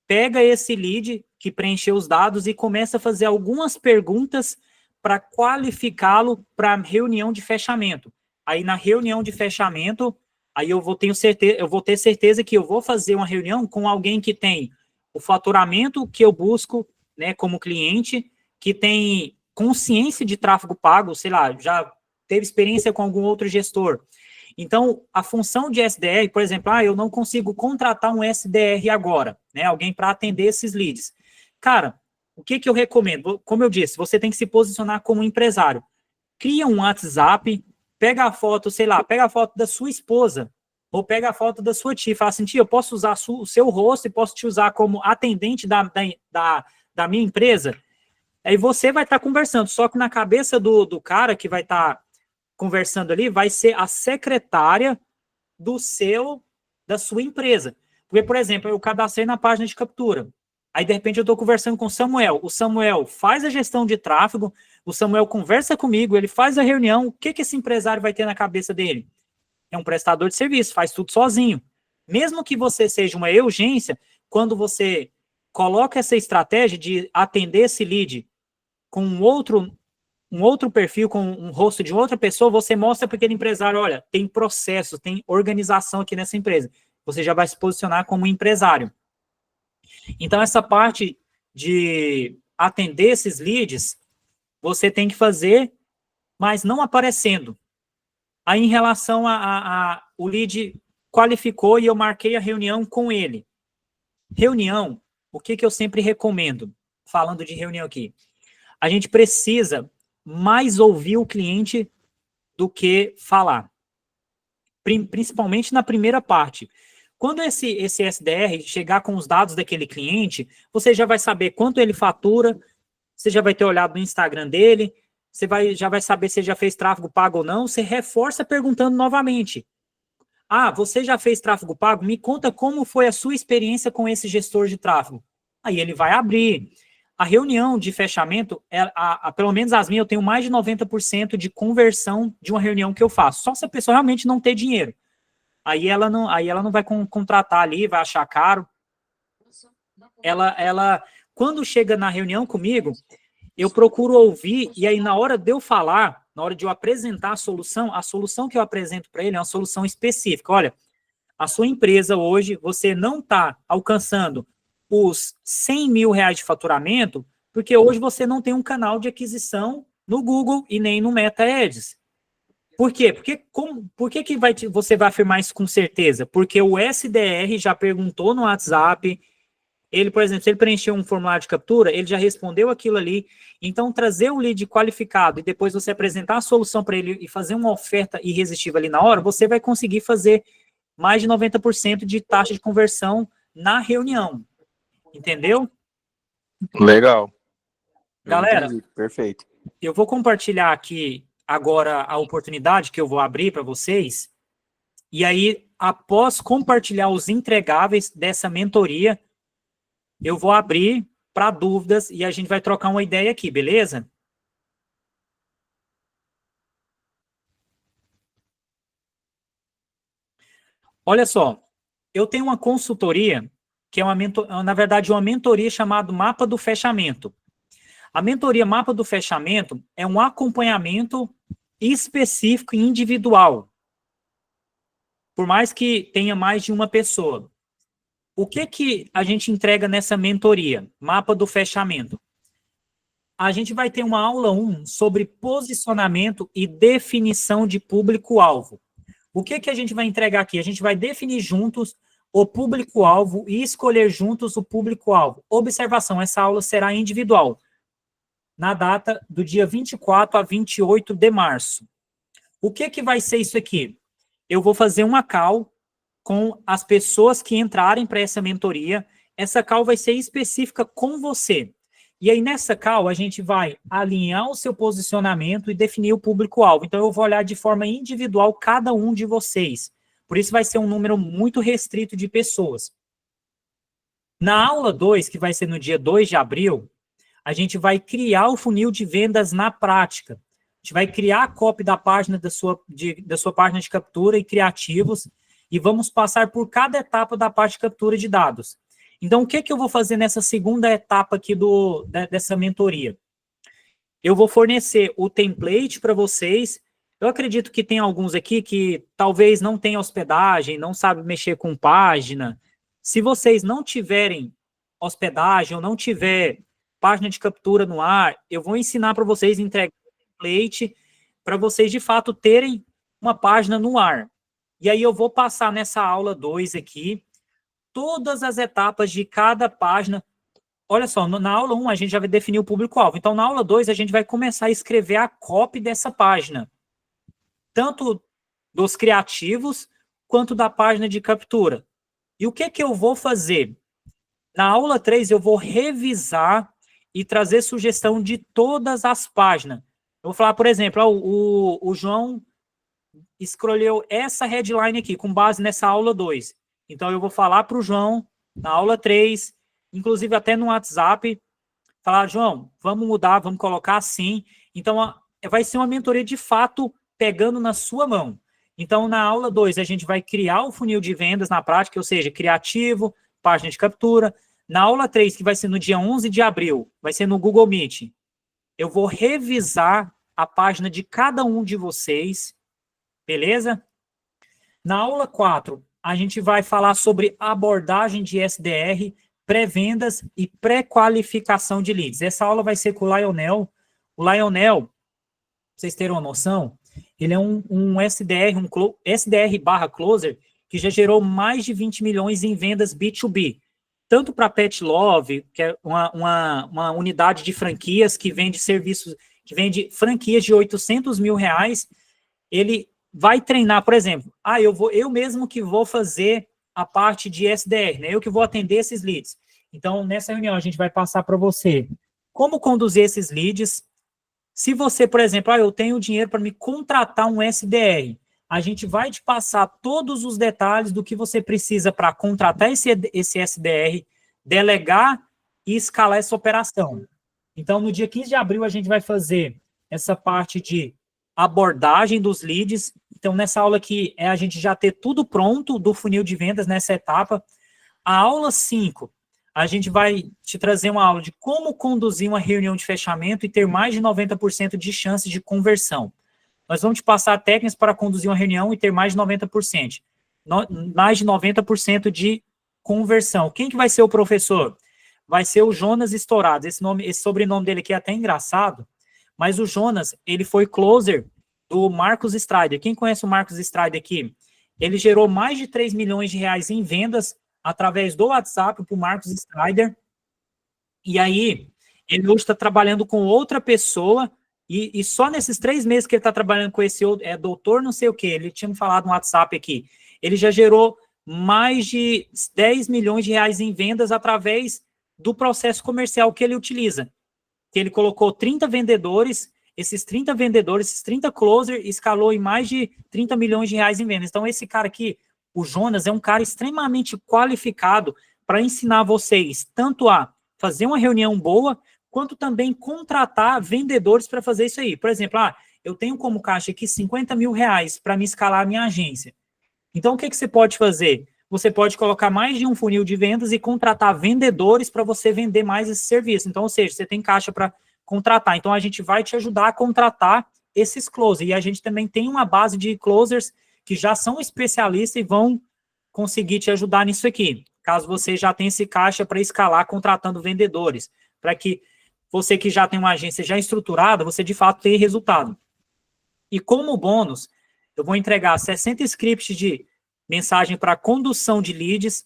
pega esse lead, que preencheu os dados e começa a fazer algumas perguntas para qualificá-lo para a reunião de fechamento. Aí, na reunião de fechamento, aí eu vou ter certeza que eu vou fazer uma reunião com alguém que tem o faturamento que eu busco, né, como cliente, que tem consciência de tráfego pago, sei lá, já teve experiência com algum outro gestor. Então, a função de SDR, por exemplo, eu não consigo contratar um SDR agora, né, alguém para atender esses leads. Cara, o que que eu recomendo? Como eu disse, você tem que se posicionar como empresário. Cria um WhatsApp, pega a foto, sei lá, pega a foto da sua esposa, ou pega a foto da sua tia, e fala assim, tia, eu posso usar o seu rosto e posso te usar como atendente da minha empresa? Aí você vai estar conversando, só que na cabeça do cara que vai estar conversando ali, vai ser a secretária da sua empresa. Porque, por exemplo, eu cadastrei na página de captura. Aí, de repente, eu estou conversando com o Samuel. O Samuel faz a gestão de tráfego, o Samuel conversa comigo, ele faz a reunião. O que que esse empresário vai ter na cabeça dele? É um prestador de serviço, faz tudo sozinho. Mesmo que você seja uma urgência, quando você coloca essa estratégia de atender esse lead com um outro perfil, com um rosto de outra pessoa, você mostra para aquele empresário, olha, tem processo, tem organização aqui nessa empresa. Você já vai se posicionar como empresário. Então, essa parte de atender esses leads, você tem que fazer, mas não aparecendo. Aí, em relação o lead qualificou e eu marquei a reunião com ele. Reunião, o que que eu sempre recomendo, falando de reunião aqui? A gente precisa mais ouvir o cliente do que falar. Principalmente na primeira parte. Quando esse SDR chegar com os dados daquele cliente, você já vai saber quanto ele fatura, você já vai ter olhado no Instagram dele, já vai saber se ele já fez tráfego pago ou não, você reforça perguntando novamente. Você já fez tráfego pago? Me conta como foi a sua experiência com esse gestor de tráfego. Aí ele vai abrir. A reunião de fechamento, pelo menos as minhas, eu tenho mais de 90% de conversão de uma reunião que eu faço. Só se a pessoa realmente não ter dinheiro. Aí ela não vai contratar ali, vai achar caro. Ela, quando chega na reunião comigo, eu procuro ouvir, e aí na hora de eu falar, na hora de eu apresentar a solução que eu apresento para ele é uma solução específica. Olha, a sua empresa hoje, você não está alcançando os 100 mil reais de faturamento, porque hoje você não tem um canal de aquisição no Google e nem no Meta Ads. Por quê? Por que você vai afirmar isso com certeza? Porque o SDR já perguntou no WhatsApp, ele, por exemplo, se ele preencheu um formulário de captura, ele já respondeu aquilo ali. Então, trazer um lead qualificado e depois você apresentar a solução para ele e fazer uma oferta irresistível ali na hora, você vai conseguir fazer mais de 90% de taxa de conversão na reunião. Entendeu? Legal. Galera, perfeito. Eu vou compartilhar aqui agora a oportunidade que eu vou abrir para vocês. E aí, após compartilhar os entregáveis dessa mentoria, eu vou abrir para dúvidas e a gente vai trocar uma ideia aqui, beleza? Olha só, eu tenho uma consultoria que é na verdade, uma mentoria chamada Mapa do Fechamento. A mentoria Mapa do Fechamento é um acompanhamento específico e individual, por mais que tenha mais de uma pessoa. O que a gente entrega nessa mentoria, Mapa do Fechamento? A gente vai ter uma aula 1 sobre posicionamento e definição de público-alvo. O que a gente vai entregar aqui? A gente vai definir juntos o público-alvo e escolher juntos o público-alvo. Observação, essa aula será individual, na data do dia 24 a 28 de março. O que vai ser isso aqui? Eu vou fazer uma call com as pessoas que entrarem para essa mentoria. Essa call vai ser específica com você. E aí, nessa call, a gente vai alinhar o seu posicionamento e definir o público-alvo. Então, eu vou olhar de forma individual cada um de vocês. Por isso, vai ser um número muito restrito de pessoas. Na aula 2, que vai ser no dia 2 de abril, a gente vai criar o funil de vendas na prática. A gente vai criar a copy da página da sua página de captura e criativos e vamos passar por cada etapa da parte de captura de dados. Então, o que eu vou fazer nessa segunda etapa aqui dessa mentoria? Eu vou fornecer o template para vocês. Eu acredito que tem alguns aqui que talvez não tenham hospedagem, não sabem mexer com página. Se vocês não tiverem hospedagem ou não tiver página de captura no ar, eu vou ensinar para vocês, entregar o template para vocês, de fato, terem uma página no ar. E aí eu vou passar nessa aula 2 aqui, todas as etapas de cada página. Olha só, na aula 1 a gente já vai definir o público-alvo. Então, na aula 2 a gente vai começar a escrever a copy dessa página. Tanto dos criativos, quanto da página de captura. E o que eu vou fazer? Na aula 3 eu vou revisar e trazer sugestão de todas as páginas. Eu vou falar, por exemplo, o João escolheu essa headline aqui, com base nessa aula 2. Então, eu vou falar para o João, na aula 3, inclusive até no WhatsApp, falar, João, vamos mudar, vamos colocar assim. Então, vai ser uma mentoria de fato pegando na sua mão. Então, na aula 2, a gente vai criar o funil de vendas na prática, ou seja, criativo, página de captura. Na aula 3, que vai ser no dia 11 de abril, vai ser no Google Meet, eu vou revisar a página de cada um de vocês, beleza? Na aula 4, a gente vai falar sobre abordagem de SDR, pré-vendas e pré-qualificação de leads. Essa aula vai ser com o Lionel. O Lionel, pra vocês terem uma noção, ele é um SDR, SDR/closer, que já gerou mais de 20 milhões em vendas B2B. Tanto para Pet Love, que é uma unidade de franquias que vende serviços, que vende franquias de 800 mil reais, ele vai treinar, por exemplo, eu mesmo que vou fazer a parte de SDR, né? Eu que vou atender esses leads. Então, nessa reunião, a gente vai passar para você como conduzir esses leads. Se você, por exemplo, eu tenho dinheiro para me contratar um SDR, a gente vai te passar todos os detalhes do que você precisa para contratar esse SDR, delegar e escalar essa operação. Então, no dia 15 de abril, a gente vai fazer essa parte de abordagem dos leads. Então, nessa aula aqui, a gente já ter tudo pronto do funil de vendas nessa etapa. A aula 5, a gente vai te trazer uma aula de como conduzir uma reunião de fechamento e ter mais de 90% de chances de conversão. Nós vamos te passar técnicas para conduzir uma reunião e ter mais de 90%. Mais de 90% de conversão. Quem que vai ser o professor? Vai ser o Jonas Estourado. Esse sobrenome dele aqui é até engraçado, mas o Jonas, ele foi closer do Marcos Strider. Quem conhece o Marcos Strider aqui? Ele gerou mais de 3 milhões de reais em vendas através do WhatsApp para o Marcos Strider. E aí, ele hoje está trabalhando com outra pessoa, e só nesses 3 meses que ele está trabalhando com esse outro, doutor não sei o quê, ele tinha me falado no WhatsApp aqui, ele já gerou mais de 10 milhões de reais em vendas através do processo comercial que ele utiliza. Que ele colocou 30 vendedores, esses 30 vendedores, esses 30 closer, escalou em mais de 30 milhões de reais em vendas. Então, esse cara aqui, o Jonas, é um cara extremamente qualificado para ensinar vocês tanto a fazer uma reunião boa, quanto também contratar vendedores para fazer isso aí. Por exemplo, eu tenho como caixa aqui 50 mil reais para me escalar a minha agência. Então, o que você pode fazer? Você pode colocar mais de um funil de vendas e contratar vendedores para você vender mais esse serviço. Então, ou seja, você tem caixa para contratar. Então, a gente vai te ajudar a contratar esses closers. E a gente também tem uma base de closers que já são especialistas e vão conseguir te ajudar nisso aqui. Caso você já tenha esse caixa para escalar contratando vendedores. Para que você que já tem uma agência já estruturada, você de fato tenha resultado. E como bônus, eu vou entregar 60 scripts de mensagem para condução de leads,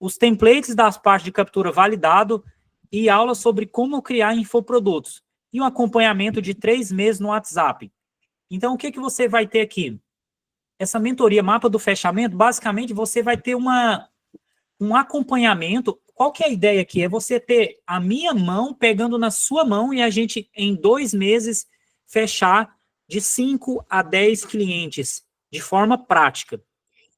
os templates das partes de captura validado e aula sobre como criar infoprodutos. E um acompanhamento de 3 meses no WhatsApp. Então, o que você vai ter aqui? Essa mentoria Mapa do Fechamento, basicamente, você vai ter um acompanhamento qual que é a ideia aqui? É você ter a minha mão pegando na sua mão e a gente, em 2 meses, fechar de 5 a 10 clientes de forma prática.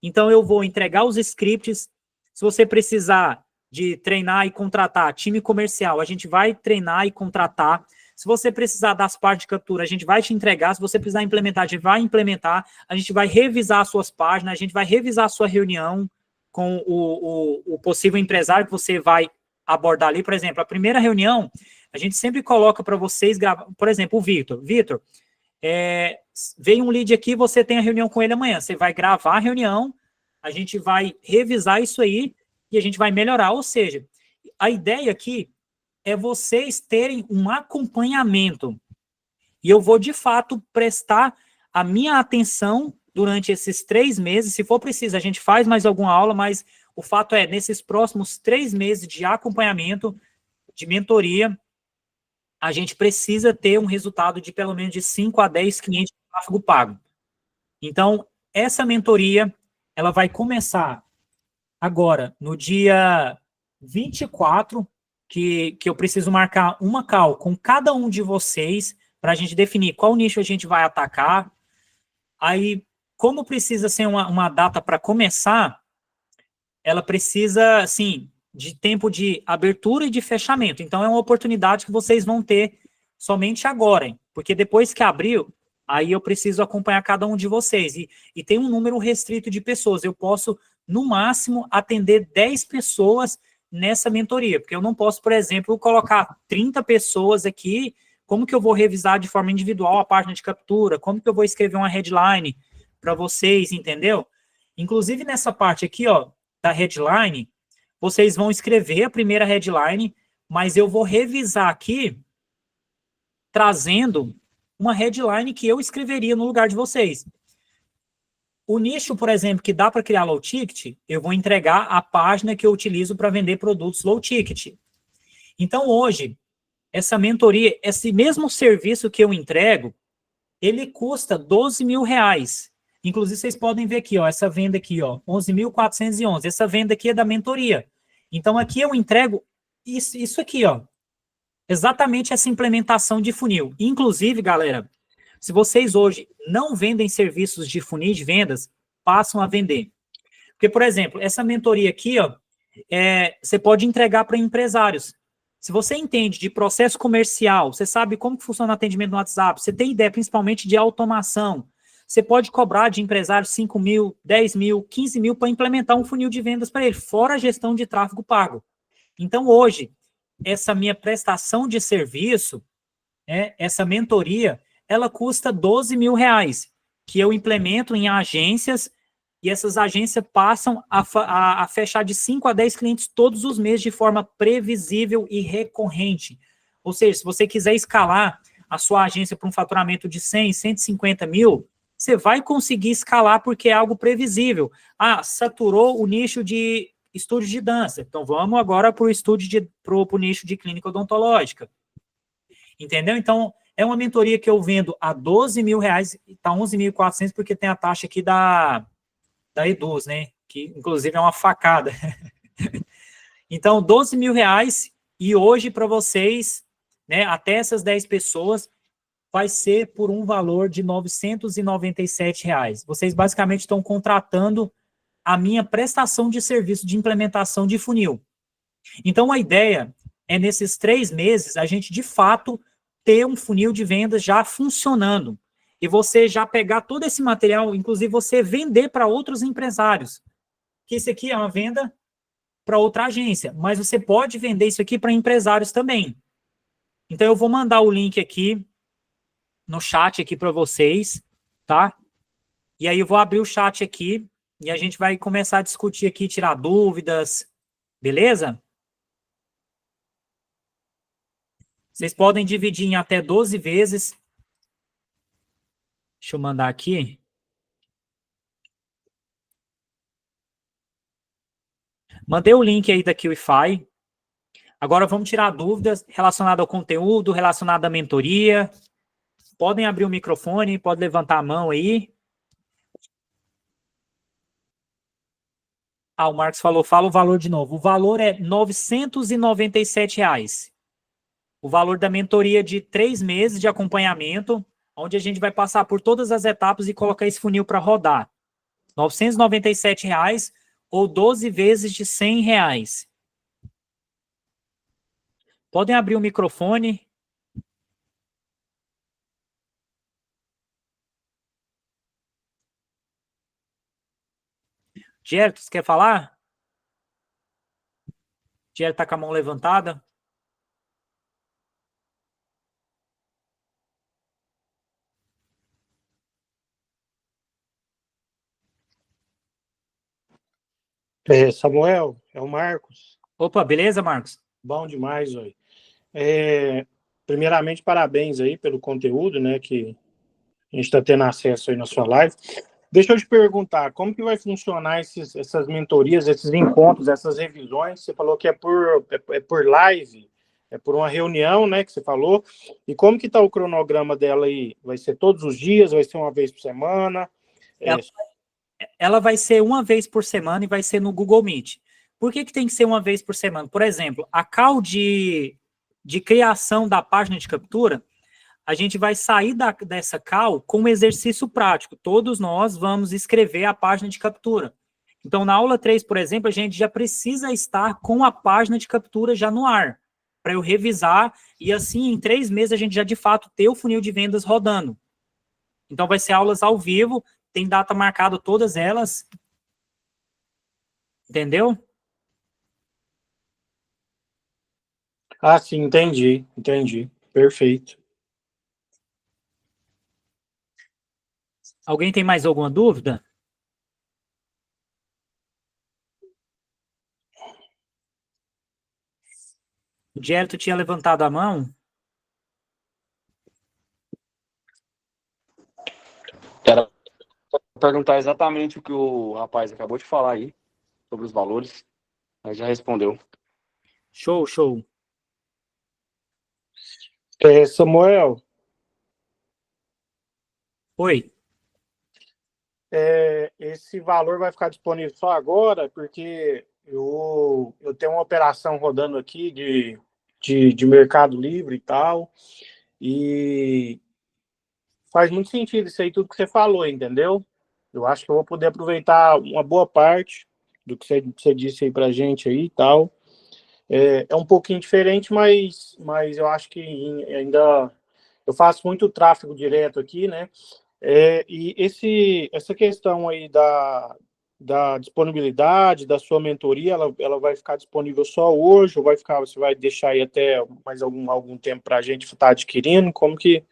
Então, eu vou entregar os scripts. Se você precisar de treinar e contratar time comercial, a gente vai treinar e contratar. Se você precisar das partes de captura, a gente vai te entregar. Se você precisar implementar, a gente vai implementar. A gente vai revisar as suas páginas, a gente vai revisar a sua reunião com o possível empresário que você vai abordar ali. Por exemplo, a primeira reunião, a gente sempre coloca para vocês gravar. Por exemplo, o Vitor. Vitor, veio um lead aqui, você tem a reunião com ele amanhã. Você vai gravar a reunião, a gente vai revisar isso aí e a gente vai melhorar. Ou seja, a ideia aqui é vocês terem um acompanhamento. E eu vou, de fato, prestar a minha atenção durante esses 3 meses. Se for preciso, a gente faz mais alguma aula, mas o fato é, nesses próximos 3 meses de acompanhamento, de mentoria, a gente precisa ter um resultado de pelo menos de 5 a 10 clientes de tráfego pago. Então, essa mentoria, ela vai começar agora, no dia 24, que eu preciso marcar uma call com cada um de vocês para a gente definir qual nicho a gente vai atacar. Aí, como precisa ser uma data para começar, ela precisa, assim, de tempo de abertura e de fechamento. Então, é uma oportunidade que vocês vão ter somente agora, hein? Porque depois que abriu, aí eu preciso acompanhar cada um de vocês. E tem um número restrito de pessoas. Eu posso, no máximo, atender 10 pessoas nessa mentoria, porque eu não posso, por exemplo, colocar 30 pessoas aqui. Como que eu vou revisar de forma individual a página de captura? Como que eu vou escrever uma headline para vocês, entendeu? Inclusive, nessa parte aqui, ó, da headline, vocês vão escrever a primeira headline, mas eu vou revisar aqui, trazendo uma headline que eu escreveria no lugar de vocês. O nicho, por exemplo, que dá para criar low ticket, eu vou entregar a página que eu utilizo para vender produtos low ticket. Então, hoje, essa mentoria, esse mesmo serviço que eu entrego, ele custa R$ 12.000. Inclusive, vocês podem ver aqui, ó, essa venda aqui, ó, 11.411. Essa venda aqui é da mentoria. Então, aqui eu entrego isso aqui, ó, exatamente essa implementação de funil. Inclusive, galera, se vocês hoje não vendem serviços de funil de vendas, passam a vender. Porque, por exemplo, essa mentoria aqui, ó, você pode entregar para empresários. Se você entende de processo comercial, você sabe como que funciona o atendimento no WhatsApp, você tem ideia principalmente de automação, você pode cobrar de empresários 5 mil, 10 mil, 15 mil para implementar um funil de vendas para ele, fora a gestão de tráfego pago. Então, hoje, essa minha prestação de serviço, essa mentoria, ela custa R$ 12.000, que eu implemento em agências, e essas agências passam a fechar de 5 a 10 clientes todos os meses de forma previsível e recorrente. Ou seja, se você quiser escalar a sua agência para um faturamento de 100, 150 mil, você vai conseguir escalar porque é algo previsível. Ah, saturou o nicho de estúdio de dança. Então, vamos agora para o nicho de clínica odontológica. Entendeu? Então, é uma mentoria que eu vendo a R$ 12.000, está 11.400 porque tem a taxa aqui da Eduz, né? Que, inclusive, é uma facada. Então, R$ 12.000, e hoje, para vocês, né, até essas 10 pessoas, vai ser por um valor de R$ 997. Vocês, basicamente, estão contratando a minha prestação de serviço de implementação de funil. Então, a ideia é, nesses 3 meses, a gente, de fato, ter um funil de vendas já funcionando. E você já pegar todo esse material, inclusive você vender para outros empresários. Que isso aqui é uma venda para outra agência, mas você pode vender isso aqui para empresários também. Então, eu vou mandar o link aqui no chat aqui para vocês, tá? E aí eu vou abrir o chat aqui e a gente vai começar a discutir aqui, tirar dúvidas, beleza? Vocês podem dividir em até 12 vezes. Deixa eu mandar aqui. Mandei o link aí da QIFI. Agora vamos tirar dúvidas relacionadas ao conteúdo, relacionadas à mentoria. Podem abrir o microfone, pode levantar a mão aí. Ah, o Marcos falou, fala o valor de novo. O valor é R$ 997. O valor da mentoria de 3 meses de acompanhamento, onde a gente vai passar por todas as etapas e colocar esse funil para rodar. R$ 997 ou 12 vezes de R$ 100. Podem abrir o microfone. Gerto, você quer falar? Gerto está com a mão levantada. Samuel, é o Marcos. Opa, beleza, Marcos? Bom demais, hoje. Primeiramente, parabéns aí pelo conteúdo, né, que a gente está tendo acesso aí na sua live. Deixa eu te perguntar, como que vai funcionar essas mentorias, esses encontros, essas revisões? Você falou que é por live, é por uma reunião, né, que você falou. E como que está o cronograma dela aí? Vai ser todos os dias? Vai ser uma vez por semana? Ela vai ser uma vez por semana e vai ser no Google Meet. Por que tem que ser uma vez por semana? Por exemplo, a call de criação da página de captura, a gente vai sair dessa call com um exercício prático. Todos nós vamos escrever a página de captura. Então, na aula 3, por exemplo, a gente já precisa estar com a página de captura já no ar, para eu revisar, e assim, em 3 meses, a gente já, de fato, ter o funil de vendas rodando. Então, vai ser aulas ao vivo, tem data marcada todas elas. Entendeu? Ah, sim, entendi. Perfeito. Alguém tem mais alguma dúvida? O Gerto tinha levantado a mão. Era perguntar exatamente o que o rapaz acabou de falar aí, sobre os valores, mas já respondeu. Show. Samuel, Oi. esse valor vai ficar disponível só agora, porque eu tenho uma operação rodando aqui de Mercado Livre e tal, e faz muito sentido isso aí, tudo que você falou, entendeu? Eu acho que eu vou poder aproveitar uma boa parte do que você disse aí pra gente aí e tal. É um pouquinho diferente, mas eu acho que ainda eu faço muito tráfego direto aqui, né? E essa questão aí da disponibilidade, da sua mentoria, ela vai ficar disponível só hoje, ou você vai deixar aí até mais algum tempo para a gente estar adquirindo? Como que...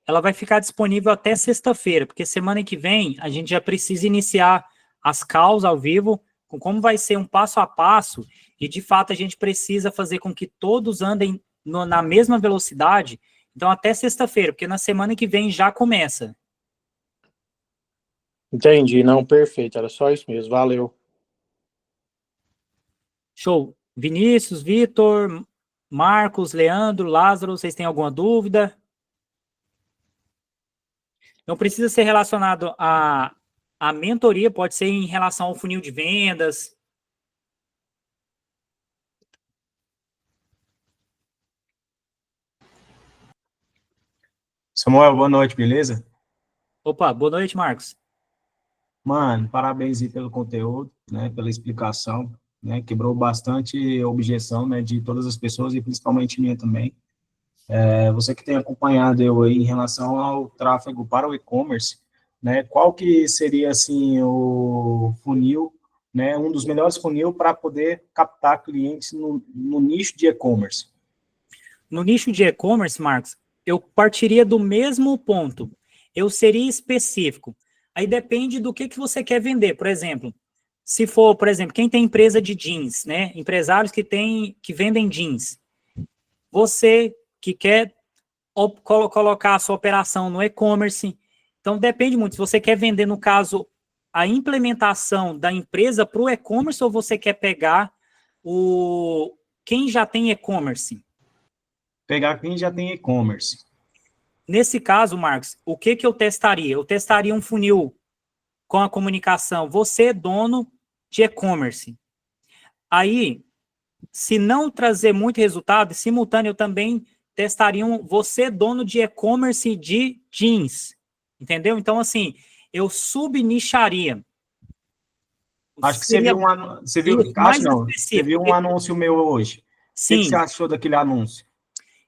Ela vai ficar disponível até sexta-feira, porque semana que vem a gente já precisa iniciar as calls ao vivo, com como vai ser um passo a passo, e de fato a gente precisa fazer com que todos andem na mesma velocidade. Então até sexta-feira, porque na semana que vem já começa. Entendi, não, perfeito, era só isso mesmo, valeu. Show. Vinícius, Vitor, Marcos, Leandro, Lázaro, vocês têm alguma dúvida? Não precisa ser relacionado à mentoria, pode ser em relação ao funil de vendas. Samuel, boa noite, beleza? Opa, boa noite, Marcos. Mano, parabéns aí pelo conteúdo, né, pela explicação, né, quebrou bastante objeção, né, de todas as pessoas e principalmente minha também. Você que tem acompanhado eu aí em relação ao tráfego para o e-commerce, né, qual que seria, assim, o funil, né, um dos melhores funil para poder captar clientes no nicho de e-commerce? No nicho de e-commerce, Marcos, eu partiria do mesmo ponto. Eu seria específico. Aí depende do que você quer vender. Por exemplo, se for, por exemplo, quem tem empresa de jeans, né? Empresários que vendem jeans. Você que quer colocar a sua operação no e-commerce. Então, depende muito. Se você quer vender, no caso, a implementação da empresa para o e-commerce ou você quer pegar quem já tem e-commerce? Pegar quem já tem e-commerce. Nesse caso, Marcos, o que eu testaria? Eu testaria um funil com a comunicação. Você, dono de e-commerce. Aí, se não trazer muito resultado, simultâneo também testariam você, dono de e-commerce de jeans. Entendeu? Então, assim, eu subnicharia. Acho que Seria você viu, isso, acho mais não, você viu específico. um anúncio meu hoje. O que você Sim. achou daquele anúncio?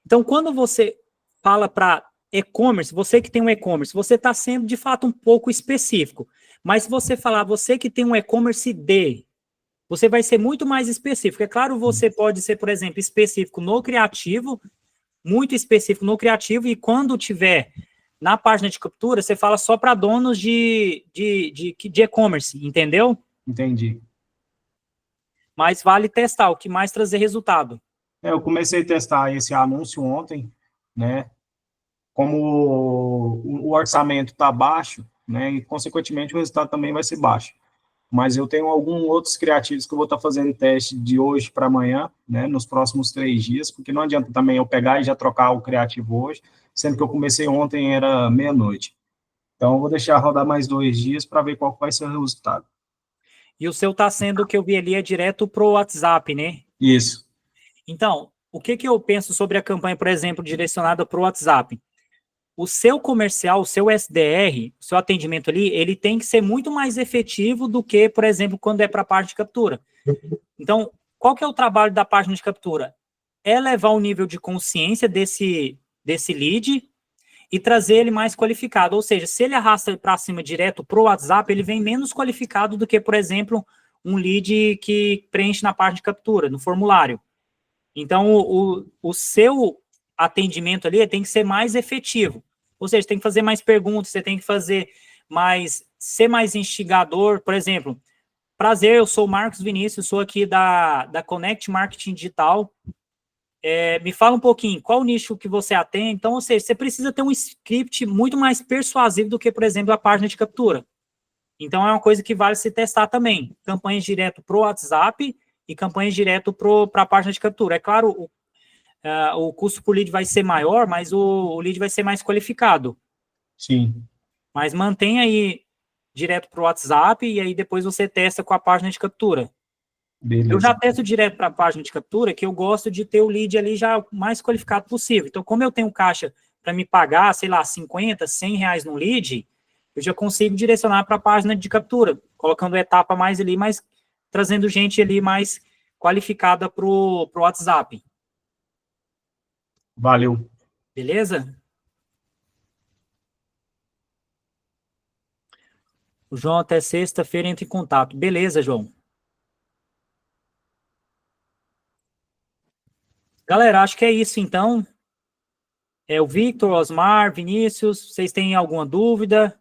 Então, quando você fala para e-commerce, você que tem um e-commerce, você está sendo, de fato, um pouco específico. Mas se você falar, você que tem um e-commerce de, você vai ser muito mais específico. É claro, você pode ser, por exemplo, específico no criativo, muito específico no criativo, e quando tiver na página de captura, você fala só para donos de e-commerce, entendeu? Entendi. Mas vale testar, o que mais trazer resultado. Eu comecei a testar esse anúncio ontem, né? Como o orçamento está baixo, né? E, consequentemente, o resultado também vai ser baixo. Mas eu tenho alguns outros criativos que eu vou estar fazendo teste de hoje para amanhã, né? Nos próximos 3 dias, porque não adianta também eu pegar e já trocar o criativo hoje, sendo que eu comecei ontem, era meia-noite. Então, eu vou deixar rodar mais 2 dias para ver qual vai ser o resultado. E o seu está sendo, o que eu vi ali, é direto pro WhatsApp, né? Isso. Então, o que eu penso sobre a campanha, por exemplo, direcionada para o WhatsApp? O seu comercial, o seu SDR, o seu atendimento ali, ele tem que ser muito mais efetivo do que, por exemplo, quando é para a parte de captura. Então, qual que é o trabalho da página de captura? É levar o nível de consciência desse lead e trazer ele mais qualificado. Ou seja, se ele arrasta para cima direto para o WhatsApp, ele vem menos qualificado do que, por exemplo, um lead que preenche na página de captura, no formulário. Então, o seu atendimento ali tem que ser mais efetivo. Ou seja, tem que fazer mais perguntas, você tem que fazer mais, ser mais instigador. Por exemplo, prazer, eu sou o Marcos Vinícius, sou aqui da Connect Marketing Digital. Me fala um pouquinho, qual o nicho que você atende? Então, ou seja, você precisa ter um script muito mais persuasivo do que, por exemplo, a página de captura. Então, é uma coisa que vale se testar também. Campanhas direto para o WhatsApp e campanhas direto para a página de captura. É claro, o custo por lead vai ser maior, mas o lead vai ser mais qualificado. Sim. Mas mantém aí direto para o WhatsApp e aí depois você testa com a página de captura. Beleza. Eu já testo direto para a página de captura, que eu gosto de ter o lead ali já o mais qualificado possível. Então, como eu tenho caixa para me pagar, sei lá, 50, 100 reais no lead, eu já consigo direcionar para a página de captura, colocando a etapa mais ali, mas trazendo gente ali mais qualificada para o WhatsApp. Valeu. Beleza? O João, até sexta-feira entra em contato. Beleza, João. Galera, acho que é isso, então. O Victor, Osmar, Vinícius, vocês têm alguma dúvida?